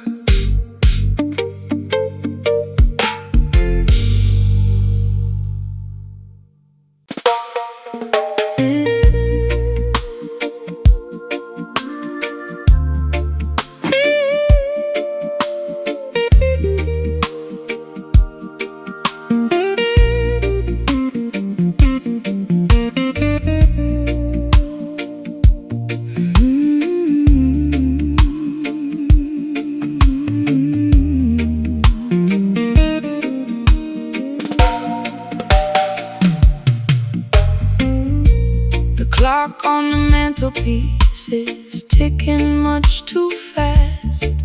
Clock on the mantelpiece is ticking much too fast.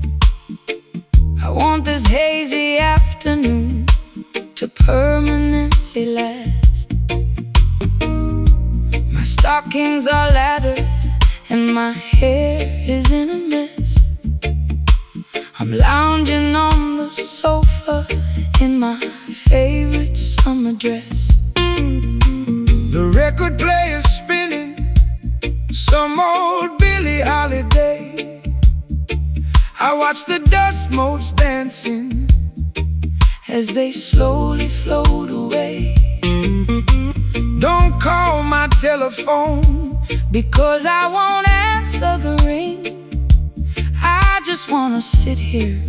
I want this hazy afternoon to permanently last. My stockings are laddered and my hair is in a mess. I'm lounging on the sofa in my favorite summer dress. the record player's spinning some old Billie Holiday. I watch the dust motes dancing as they slowly float away. Don't call my telephone because I won't answer the ring. I just wanna sit here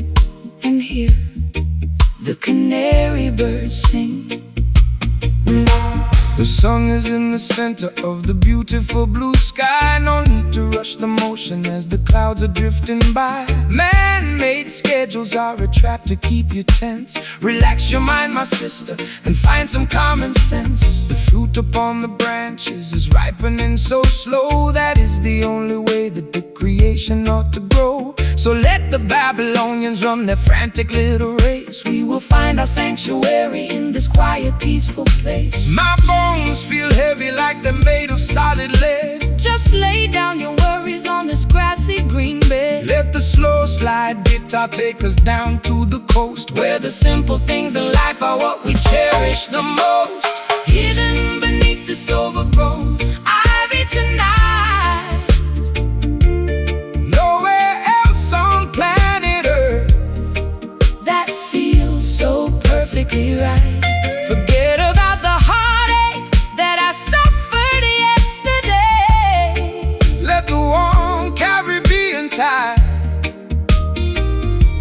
and hear the canary birds sing. The sun is in the center of the beautiful blue sky. No need to rush the motion as the clouds are drifting by. Man-made schedules are a trap to keep you tense. Relax your mind, my sister, and find some common sense. The fruit upon the branches is ripening so slow. That is the only way that the creation ought to grow. So let the Babylonians run their frantic little race. We will find our sanctuary in this quiet, peaceful place. My bones feel heavy like they're made of solid lead. Just lay down your worries on this grassy green bed. Let the slow slide guitar take us down to the coast, where the simple things in life are what we cherish the most. Hidden beneath this overgrown ivy tonight. Nowhere else on planet Earth that feels so perfectly right. Forget about the heartache that I suffered yesterday. Let the warm Caribbean tide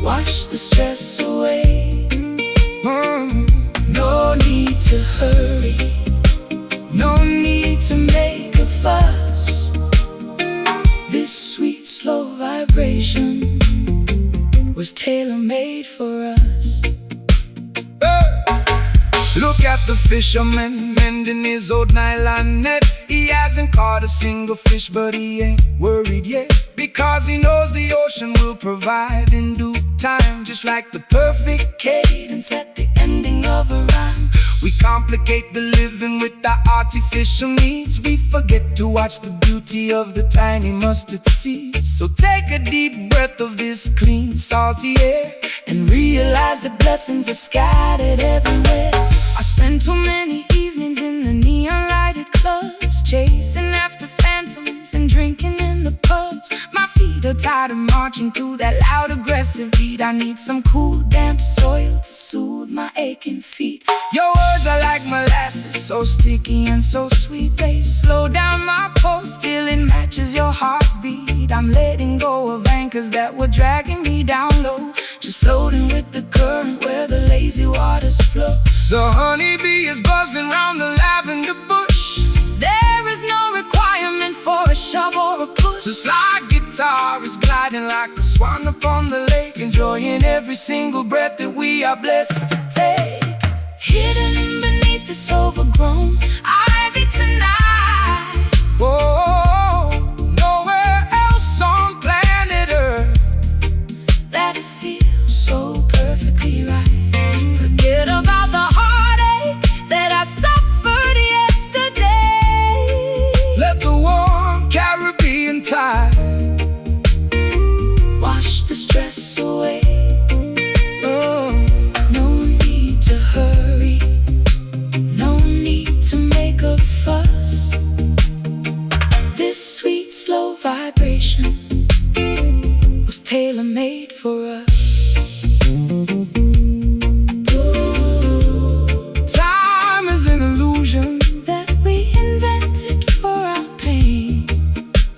wash the stress away. No need to hurry, no need to make a fuss. was tailor-made for us. Look at the fisherman mending his old nylon net. He hasn't caught a single fish, but he ain't worried yet, because he knows the ocean will provide in due time, just like the perfect cadence at the ending of a rhyme. We complicate the living with our artificial needs. We forget to watch the beauty of the tiny mustard seed. So take a deep breath of this clean, salty air, and realize the blessings are scattered everywhere. I spend too many evenings in the neon lighted clubs, chasing after phantoms and drinking in the pubs. My feet are tired of marching to that loud aggressive beat. I need some cool damp soil to soothe my aching feet. Your words are like molasses, So sticky and so sweet, they slow down my pulse till it matches your heartbeat. I'm letting go of anchors that were dragging me down low, just floating with the current where the lazy waters flow. the honeybee is buzzing round the lavender bush. There is no requirement for a shove or a push. The slide guitar is gliding like a swan upon the lake, enjoying every single breath that we are blessed to take. Hidden beneath this overgrown ivy tonight. Whoa, nowhere else on planet Earth That feels so perfectly right. Forget about the heartache that I suffered yesterday. Let the warm Caribbean tide Wash the stress away. Oh, no need to hurry, no need to make a fuss. This sweet slow vibration was tailor-made for us. Time is an illusion That we invented for our pain,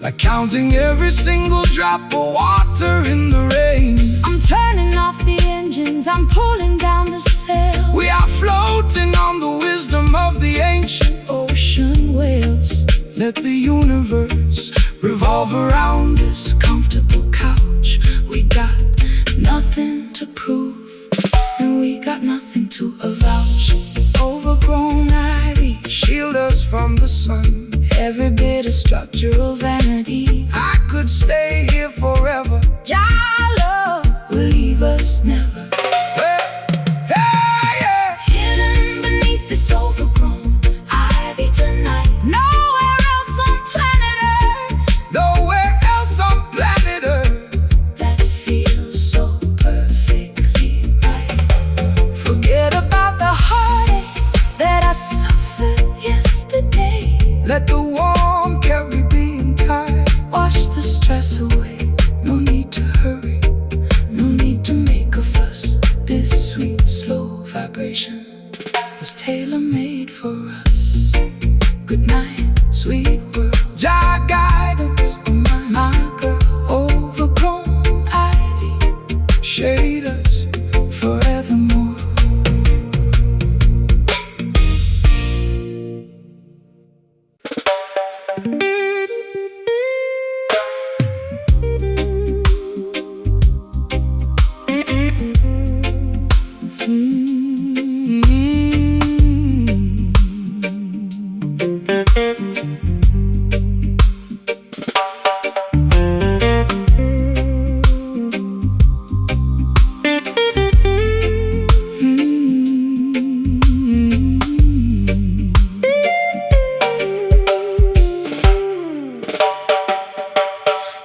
like counting every single drop of water in the rain. I'm turning off the engines, I'm pulling down the sail. We are floating on the wisdom of the ancient Ocean waves, Let the universe revolve around this comfortable couch. We got nothing to prove, and we got nothing to avouch. Overgrown ivy, shield us from the sun. every bit of structural vanity. I could stay here forever. Your love will leave us never. Hey, yeah. Hidden beneath this overgrown ivy tonight. Nowhere else on planet Earth Nowhere else on planet Earth that feels so perfectly right. Forget about the heartache that I suffered yesterday. Let the warm Caribbean tide Wash the stress away. No need to hurry, no need to make a fuss. This sweet slow vibration was tailor-made for us. Good night, sweet world. Jah guidance, Oh my girl, overgrown ivy, shade us. forevermore.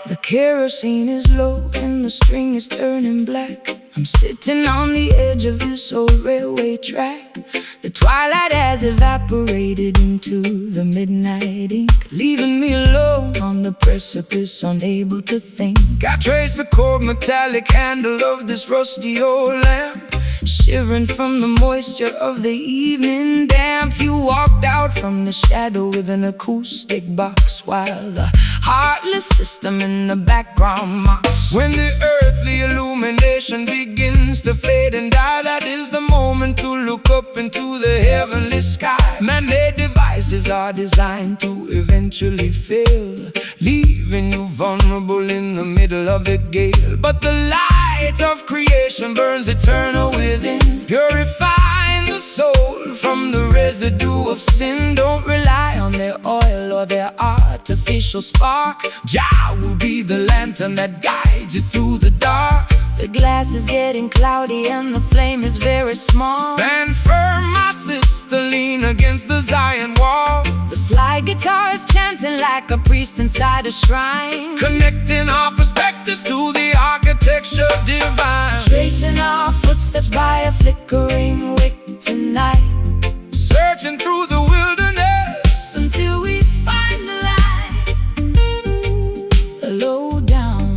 The kerosene is low and the string is turning black. I'm sitting on the edge of this old railway track. The twilight has evaporated into the midnight ink, leaving me alone on the precipice, unable to think. I trace the cold metallic handle of this rusty old lamp, Shivering from the moisture of the evening damp. You walked out from the shadow with an acoustic box, while the heartless system in the background mocks. When the earthly illumination begins to fade and die, that is the moment to look up into the heavenly sky. Man-made devices are designed to eventually fail, leaving you vulnerable in the middle of the gale. But the light light of creation burns eternal within, purifying the soul from the residue of sin. Don't rely on their oil or their artificial spark. Jah will be the lantern that guides you through the dark. The glass is getting cloudy and the flame is very small. Stand firm, my sister, lean against the Zion wall. The slide guitar is chanting like a priest inside a shrine, Connecting our perspective to the architecture divine. tracing our footsteps by a flickering wick tonight, Searching through the wilderness until we find the light. The low down,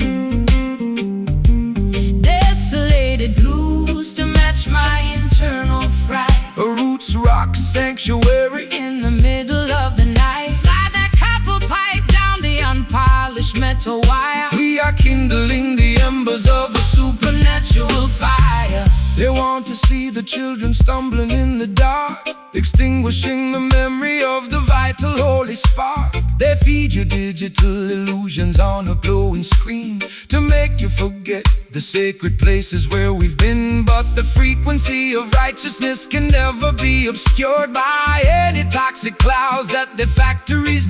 desolated blues to match my internal fright. a roots rock sanctuary. In the middle of the night, slide that copper pipe down the unpolished metal wire. We are kindling the embers of a Supernatural fire. They want to see the children stumbling in the dark, extinguishing the memory of the vital holy spark. They feed you digital illusions on a glowing screen to make you forget the sacred places where we've been. But the frequency of righteousness can never be obscured by any toxic clouds that the factories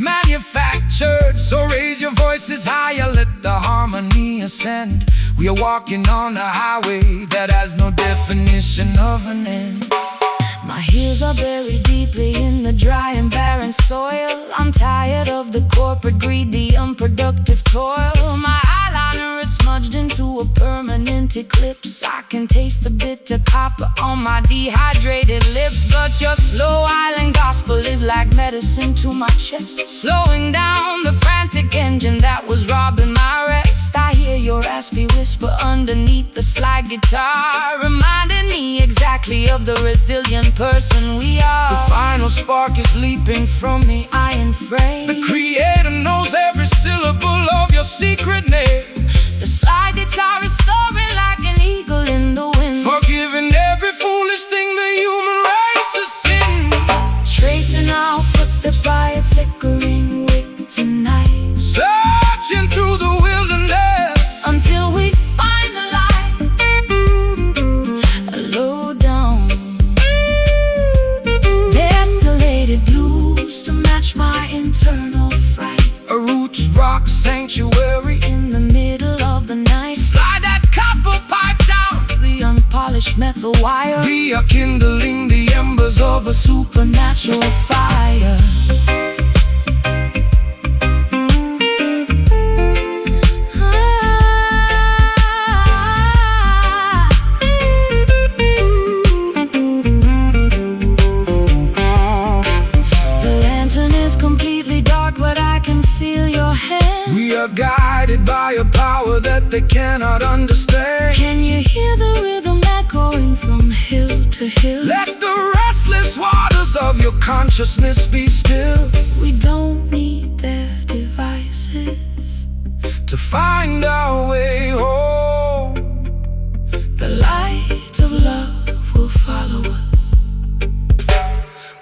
manufactured. So raise your voices higher, let the harmony ascend. We are walking on a highway that has no definition of an end. My heels are buried deeply in the dry and barren soil. I'm tired of the corporate greed, the unproductive toil. My eyeliner is smudged into a permanent eclipse. I can taste the bitter copper on my dehydrated lips. But your slow island gospel is like medicine to my chest, slowing down the frantic engine that was robbing my rest. I hear your raspy whisper underneath the slide guitar, reminding me exactly of the resilient person we are. The final spark is leaping from From the iron frame, the Creator knows every syllable of your secret name, the slide guitar is soaring like an eagle in the wind, forgiving every foolish thing the human race has sinned. tracing our footsteps by a flickering wick tonight, Searching through the wilderness until we find the light. Low down, desolated blues to match my internal fright. a roots rock sanctuary. In the middle of the night, Slide that copper pipe down. the unpolished metal wire. We are kindling the embers of a Supernatural fire. The lantern is completely dark, but I can feel your hand. We are guided by a power that they cannot understand. Can you hear the rhythm echoing from hill to hill? Let the restless waters of your consciousness be still, We don't need their devices to find our way home. The light of love will follow us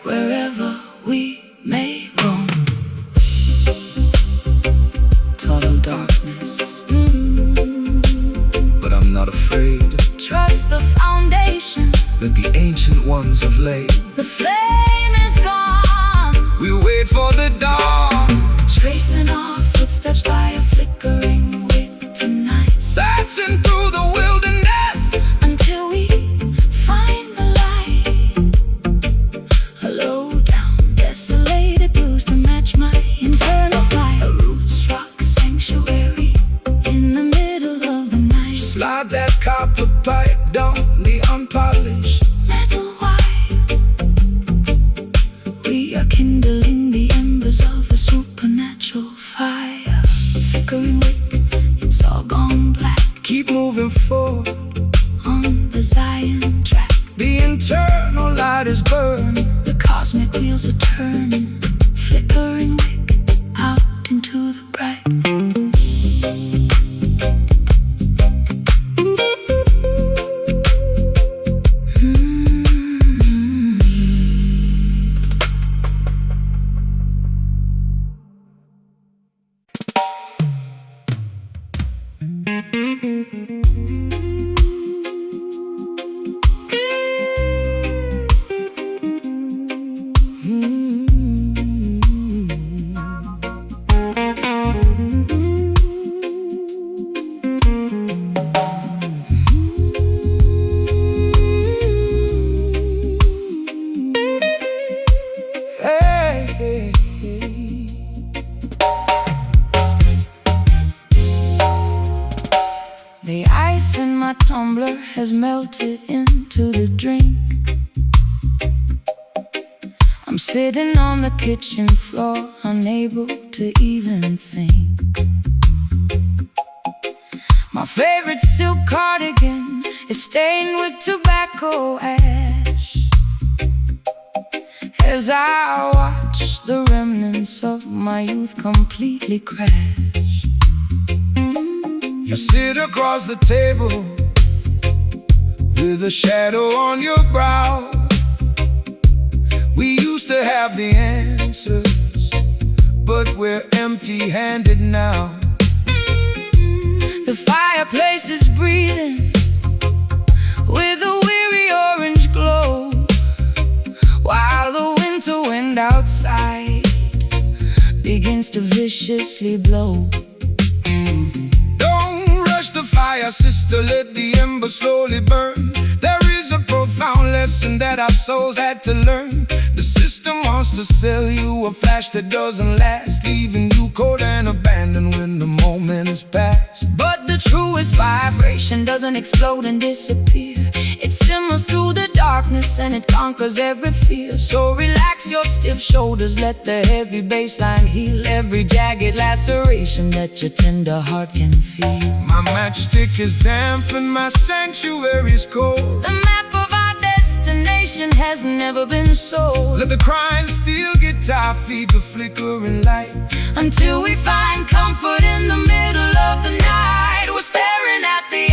wherever we may roam. Total darkness, But I'm not afraid trust the foundation. that the ancient ones have laid. The flame is gone, We wait for the dawn, tracing our footsteps by a flickering wick tonight, searching through the wilderness until we find the light. A low down, desolated blues to match my internal fire. A roots rock sanctuary in the middle of the night. Slide that copper pipe down the unpolished. Metal wire. We are kindling the embers of a supernatural fire. Flickering wick, it's all gone black Keep moving forward, on the Zion track. the internal light is burning. The cosmic wheels are turning, flickering wick out into the bright. The ice in my tumbler has melted into the drink. I'm sitting on the kitchen floor, unable to even think. My favorite silk cardigan is stained with tobacco ash as I watch the remnants of my youth completely crash. You sit across the table with a shadow on your brow. We used to have the answers, but we're empty-handed now. The fireplace is breathing with a weary orange glow, while the winter wind outside begins to viciously blow. The fire, sister, let the embers slowly burn. There is a profound lesson that our souls had to learn. The system wants to sell you a flash that doesn't last, leaving you cold and abandoned when the moment is past. But the truest vibration doesn't explode and disappear. It simmers through the darkness and it conquers every fear. So relax your stiff shoulders, let the heavy bassline heal every jagged laceration that your tender heart can feel. My matchstick is damp and my sanctuary's cold. The map of our destination has never been sold. Let the crying steel guitar feed the flickering light until we find comfort in the middle of the night. We're staring at the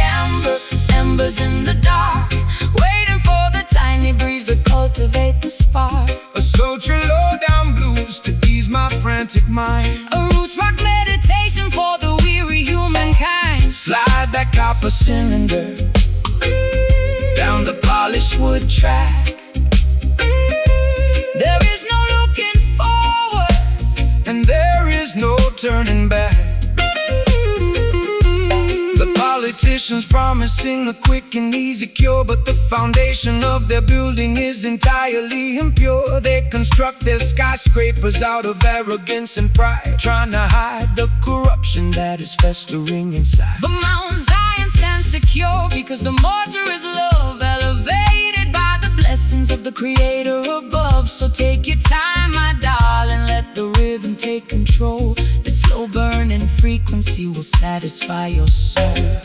embers in the dark, waiting for the tiny breeze to cultivate the spark. A sultry low-down blues to ease my frantic mind. A roots rock meditation for the weary humankind. Slide that copper cylinder down the polished wood track. There is no looking forward, and there is no turning back. The politicians promising a quick and easy cure, but the foundation of their building is entirely impure. They construct their skyscrapers out of arrogance and pride, trying to hide the corruption that is festering inside. But Mount Zion stands secure because the mortar is love, elevated by the blessings of the Creator above. So take your time, my darling, let the rhythm take control. The slow burning frequency will satisfy your soul.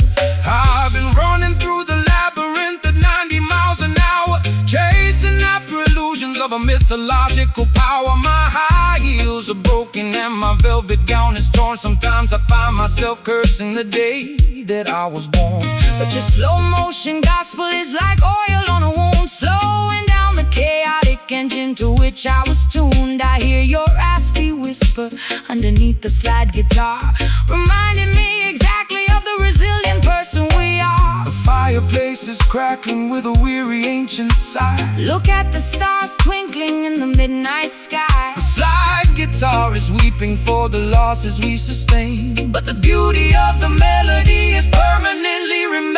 I've been running through the labyrinth at 90 miles an hour, chasing after illusions of a mythological power. My high heels are broken and my velvet gown is torn. Sometimes I find myself cursing the day that I was born. But your slow motion gospel is like oil on a wound, slowing down the chaotic engine to which I was tuned. I hear your raspy whisper underneath the slide guitar, reminding me exactly of the resilient person we are. The fireplace is crackling with a weary ancient sigh. Look at the stars twinkling in the midnight sky. The slide guitar is weeping for the losses we sustain, but the beauty of the melody is permanently remain.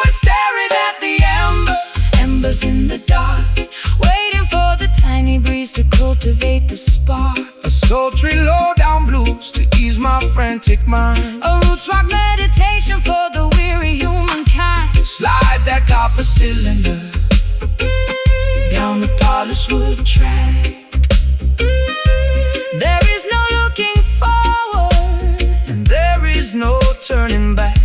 We're staring at the embers in the dark, waiting for the tiny breeze to cultivate the spark. A sultry low-down blues to ease my frantic mind. A roots rock meditation for the weary humankind. Slide that copper cylinder down the polished wood track. There is no looking forward, and there is no turning back.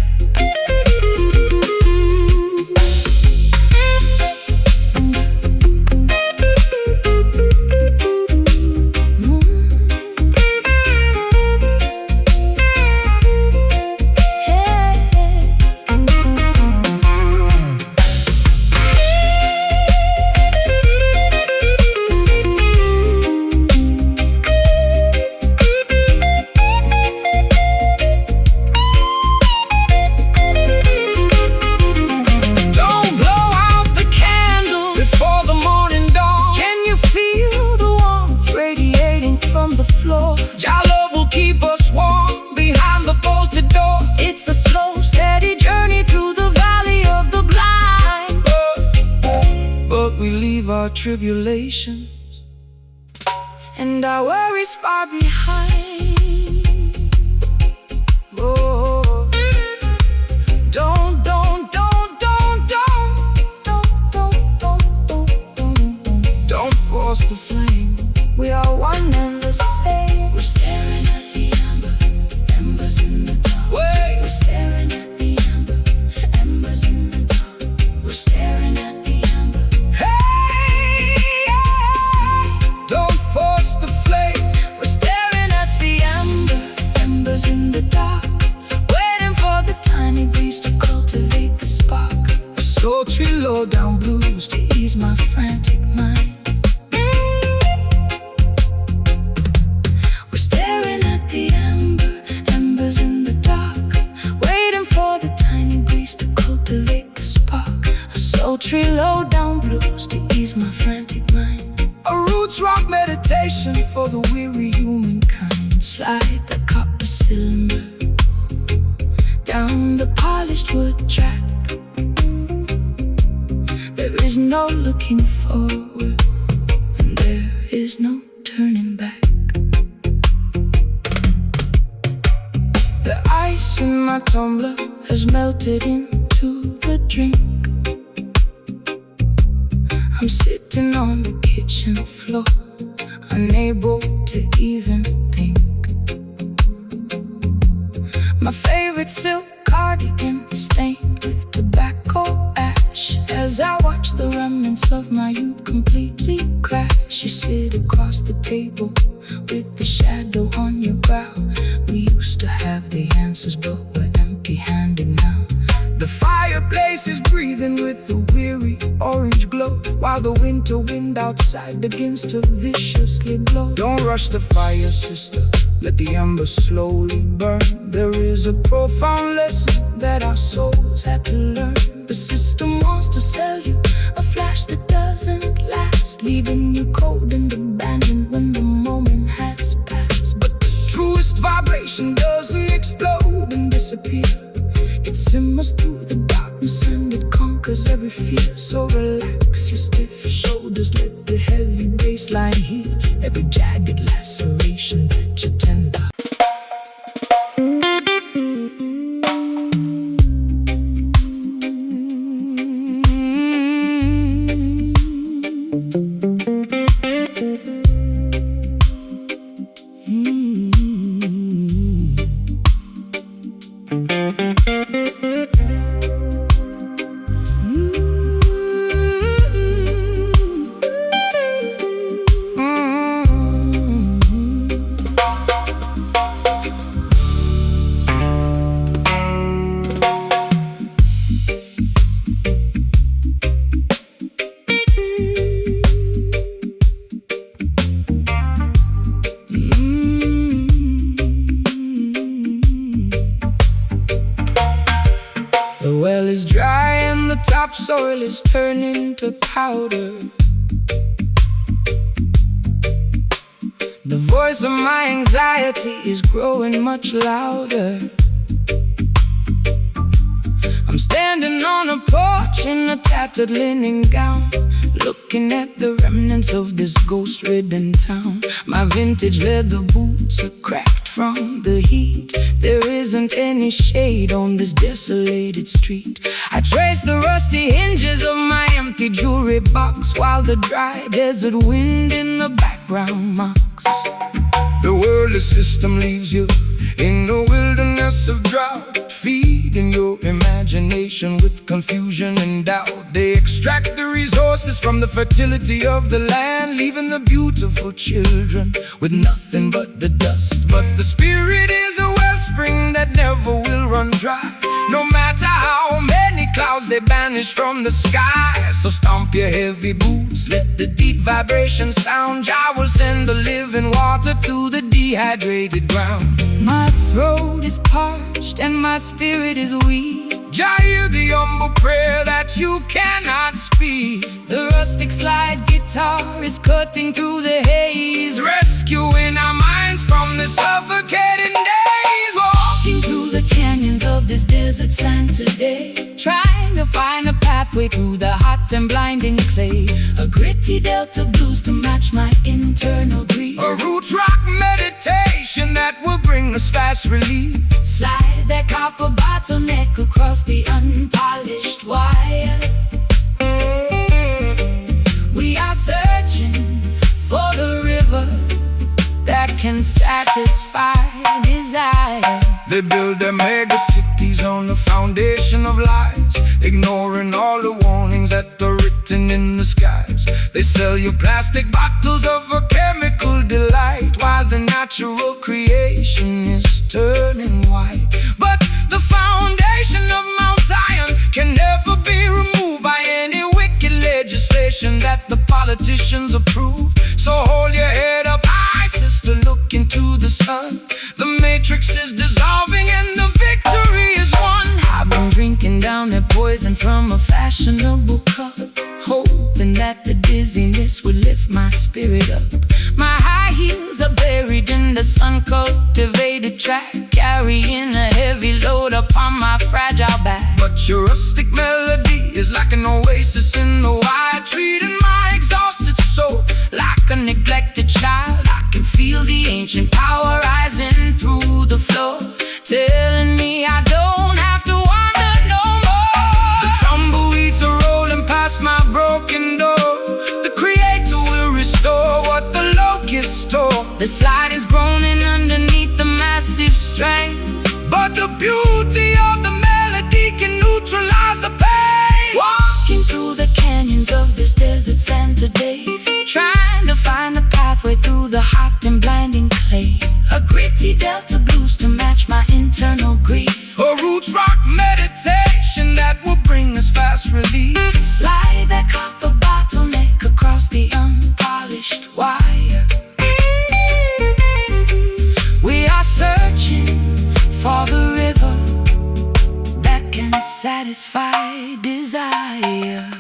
Tribulations and our worries far behind. Oh, ease my frantic mind. We're staring at the embers in the dark, waiting for the tiny breeze to cultivate the spark. A sultry low-down blues to ease my frantic mind. A roots rock meditation for the weary humankind. Slide the copper cylinder down the polished wood track. There is no looking forward, and there is no turning back. The ice in my tumbler has melted into the drink. I'm sitting on the kitchen floor, unable to even think. My favorite silk cardigan is stained with tobacco ash. As I watch the remnants of my youth completely crash, you sit across the table with the shadow on your brow. We used to have the answers, but we're empty-handed now. The fireplace is breathing with a weary orange glow, while the winter wind outside begins to viciously blow. Don't rush the fire, sister, let the embers slowly burn. There is a profound lesson that our souls had to learn. The system wants to sell you a flash that doesn't last, leaving you cold and abandoned when the moment has passed. But the truest vibration doesn't explode and disappear. It simmers through the darkness and it conquers every fear. So relax your stiff shoulders, let the heavy bass line heal every jagged laceration that you tender. The well is dry and the topsoil is turning to powder. The voice of my anxiety is growing much louder. I'm standing on a porch in a tattered linen gown, looking at the remnants of this ghost-ridden town. My vintage leather boots are cracked from the heat. There isn't any shade on this desolated street. I trace the rusty hinges of my empty jewelry box, while the dry desert wind in the background mocks. The worldly system leaves you in a wilderness of drought, feeding your imagination with confusion and doubt. They extract the resources from the fertility of the land, leaving the beautiful children with nothing but the dust. But the spirit is a wellspring that never will run dry, no matter how many clouds they banish from the sky. So stomp your heavy boots, let the deep vibration sound. Jah will send the living water to the dehydrated ground. My throat is parched and my spirit is weak. Jah, hear the humble prayer that you cannot speak. The rustic slide guitar is cutting through the haze, rescuing our minds from the suffocating days. Walking through the canyons of this desert sand today, trying to find a pathway through the hot and blinding clay. A gritty delta blues to match my internal grief. A roots rock meditation that will bring us fast relief. Slide that copper bottleneck across the unpolished wire. We are searching for the river that can satisfy desire. They build their mega cities on the foundation of lies, ignoring all the warnings that are written in the skies. They sell you plastic bottles of a chemical delight, while the natural creation is turning white. But the foundation of Mount Zion can never be removed by any wicked legislation. matrix is dissolving and the victory is won. I've been drinking down that poison from a fashionable cup, hoping that the dizziness would lift my spirit up. My high heels are buried in the sun-cultivated track, carrying a heavy load upon my fragile back. But your rustic melody is like an oasis in the wild, treating my exhausted soul like a neglected child. I can feel the ancient power rising through the floor, telling me I don't have to wander no more. The tumbleweeds are rolling past my broken door. The Creator will restore what the locusts stole. The slide is groaning underneath the massive strain, but the beauty of the melody can neutralize the pain. Walking through the canyons of this desert sand today, trying to find a pathway through the hot and blinding clay. A gritty delta blues to match my internal grief. A roots rock meditation that will bring us fast relief. Slide that copper bottleneck across the unpolished wire. We are searching for the river that can satisfy desire.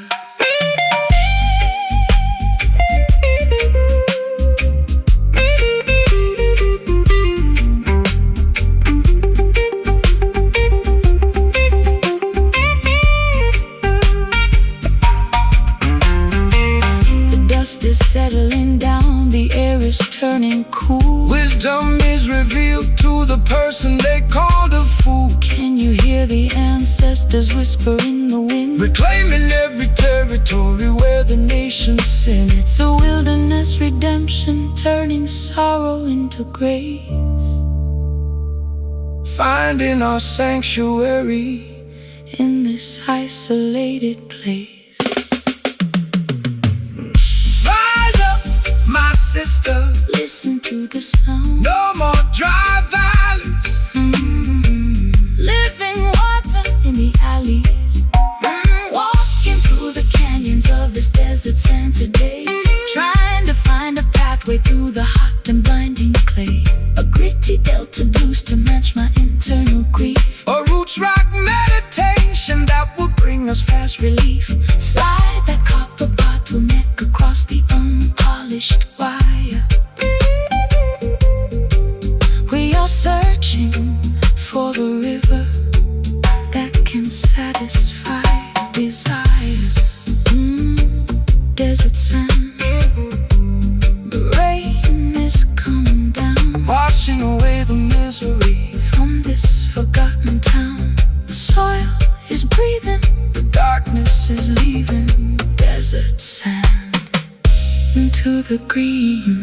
Is settling down, the air is turning cool. Wisdom is revealed to the person they called a fool. Can you hear the ancestors whisper in the wind? Reclaiming every territory where the nations sin. It's a wilderness redemption, turning sorrow into grace. Finding our sanctuary in this isolated place. Sister, listen to the sound. No more dry valleys. Living water in the alleys. Walking through the canyons of this desert sand today, trying to find a pathway through the hot and blinding clay. A gritty delta blues to match my internal grief. A roots rock meditation that will bring us fast relief. Slide that copper bottleneck across the unpolished wire. We are searching for the river that can satisfy desire. Desert sand, the rain is coming down, washing away the misery from this forgotten town. The soil is breathing, the darkness is leaving. Desert sand into the green.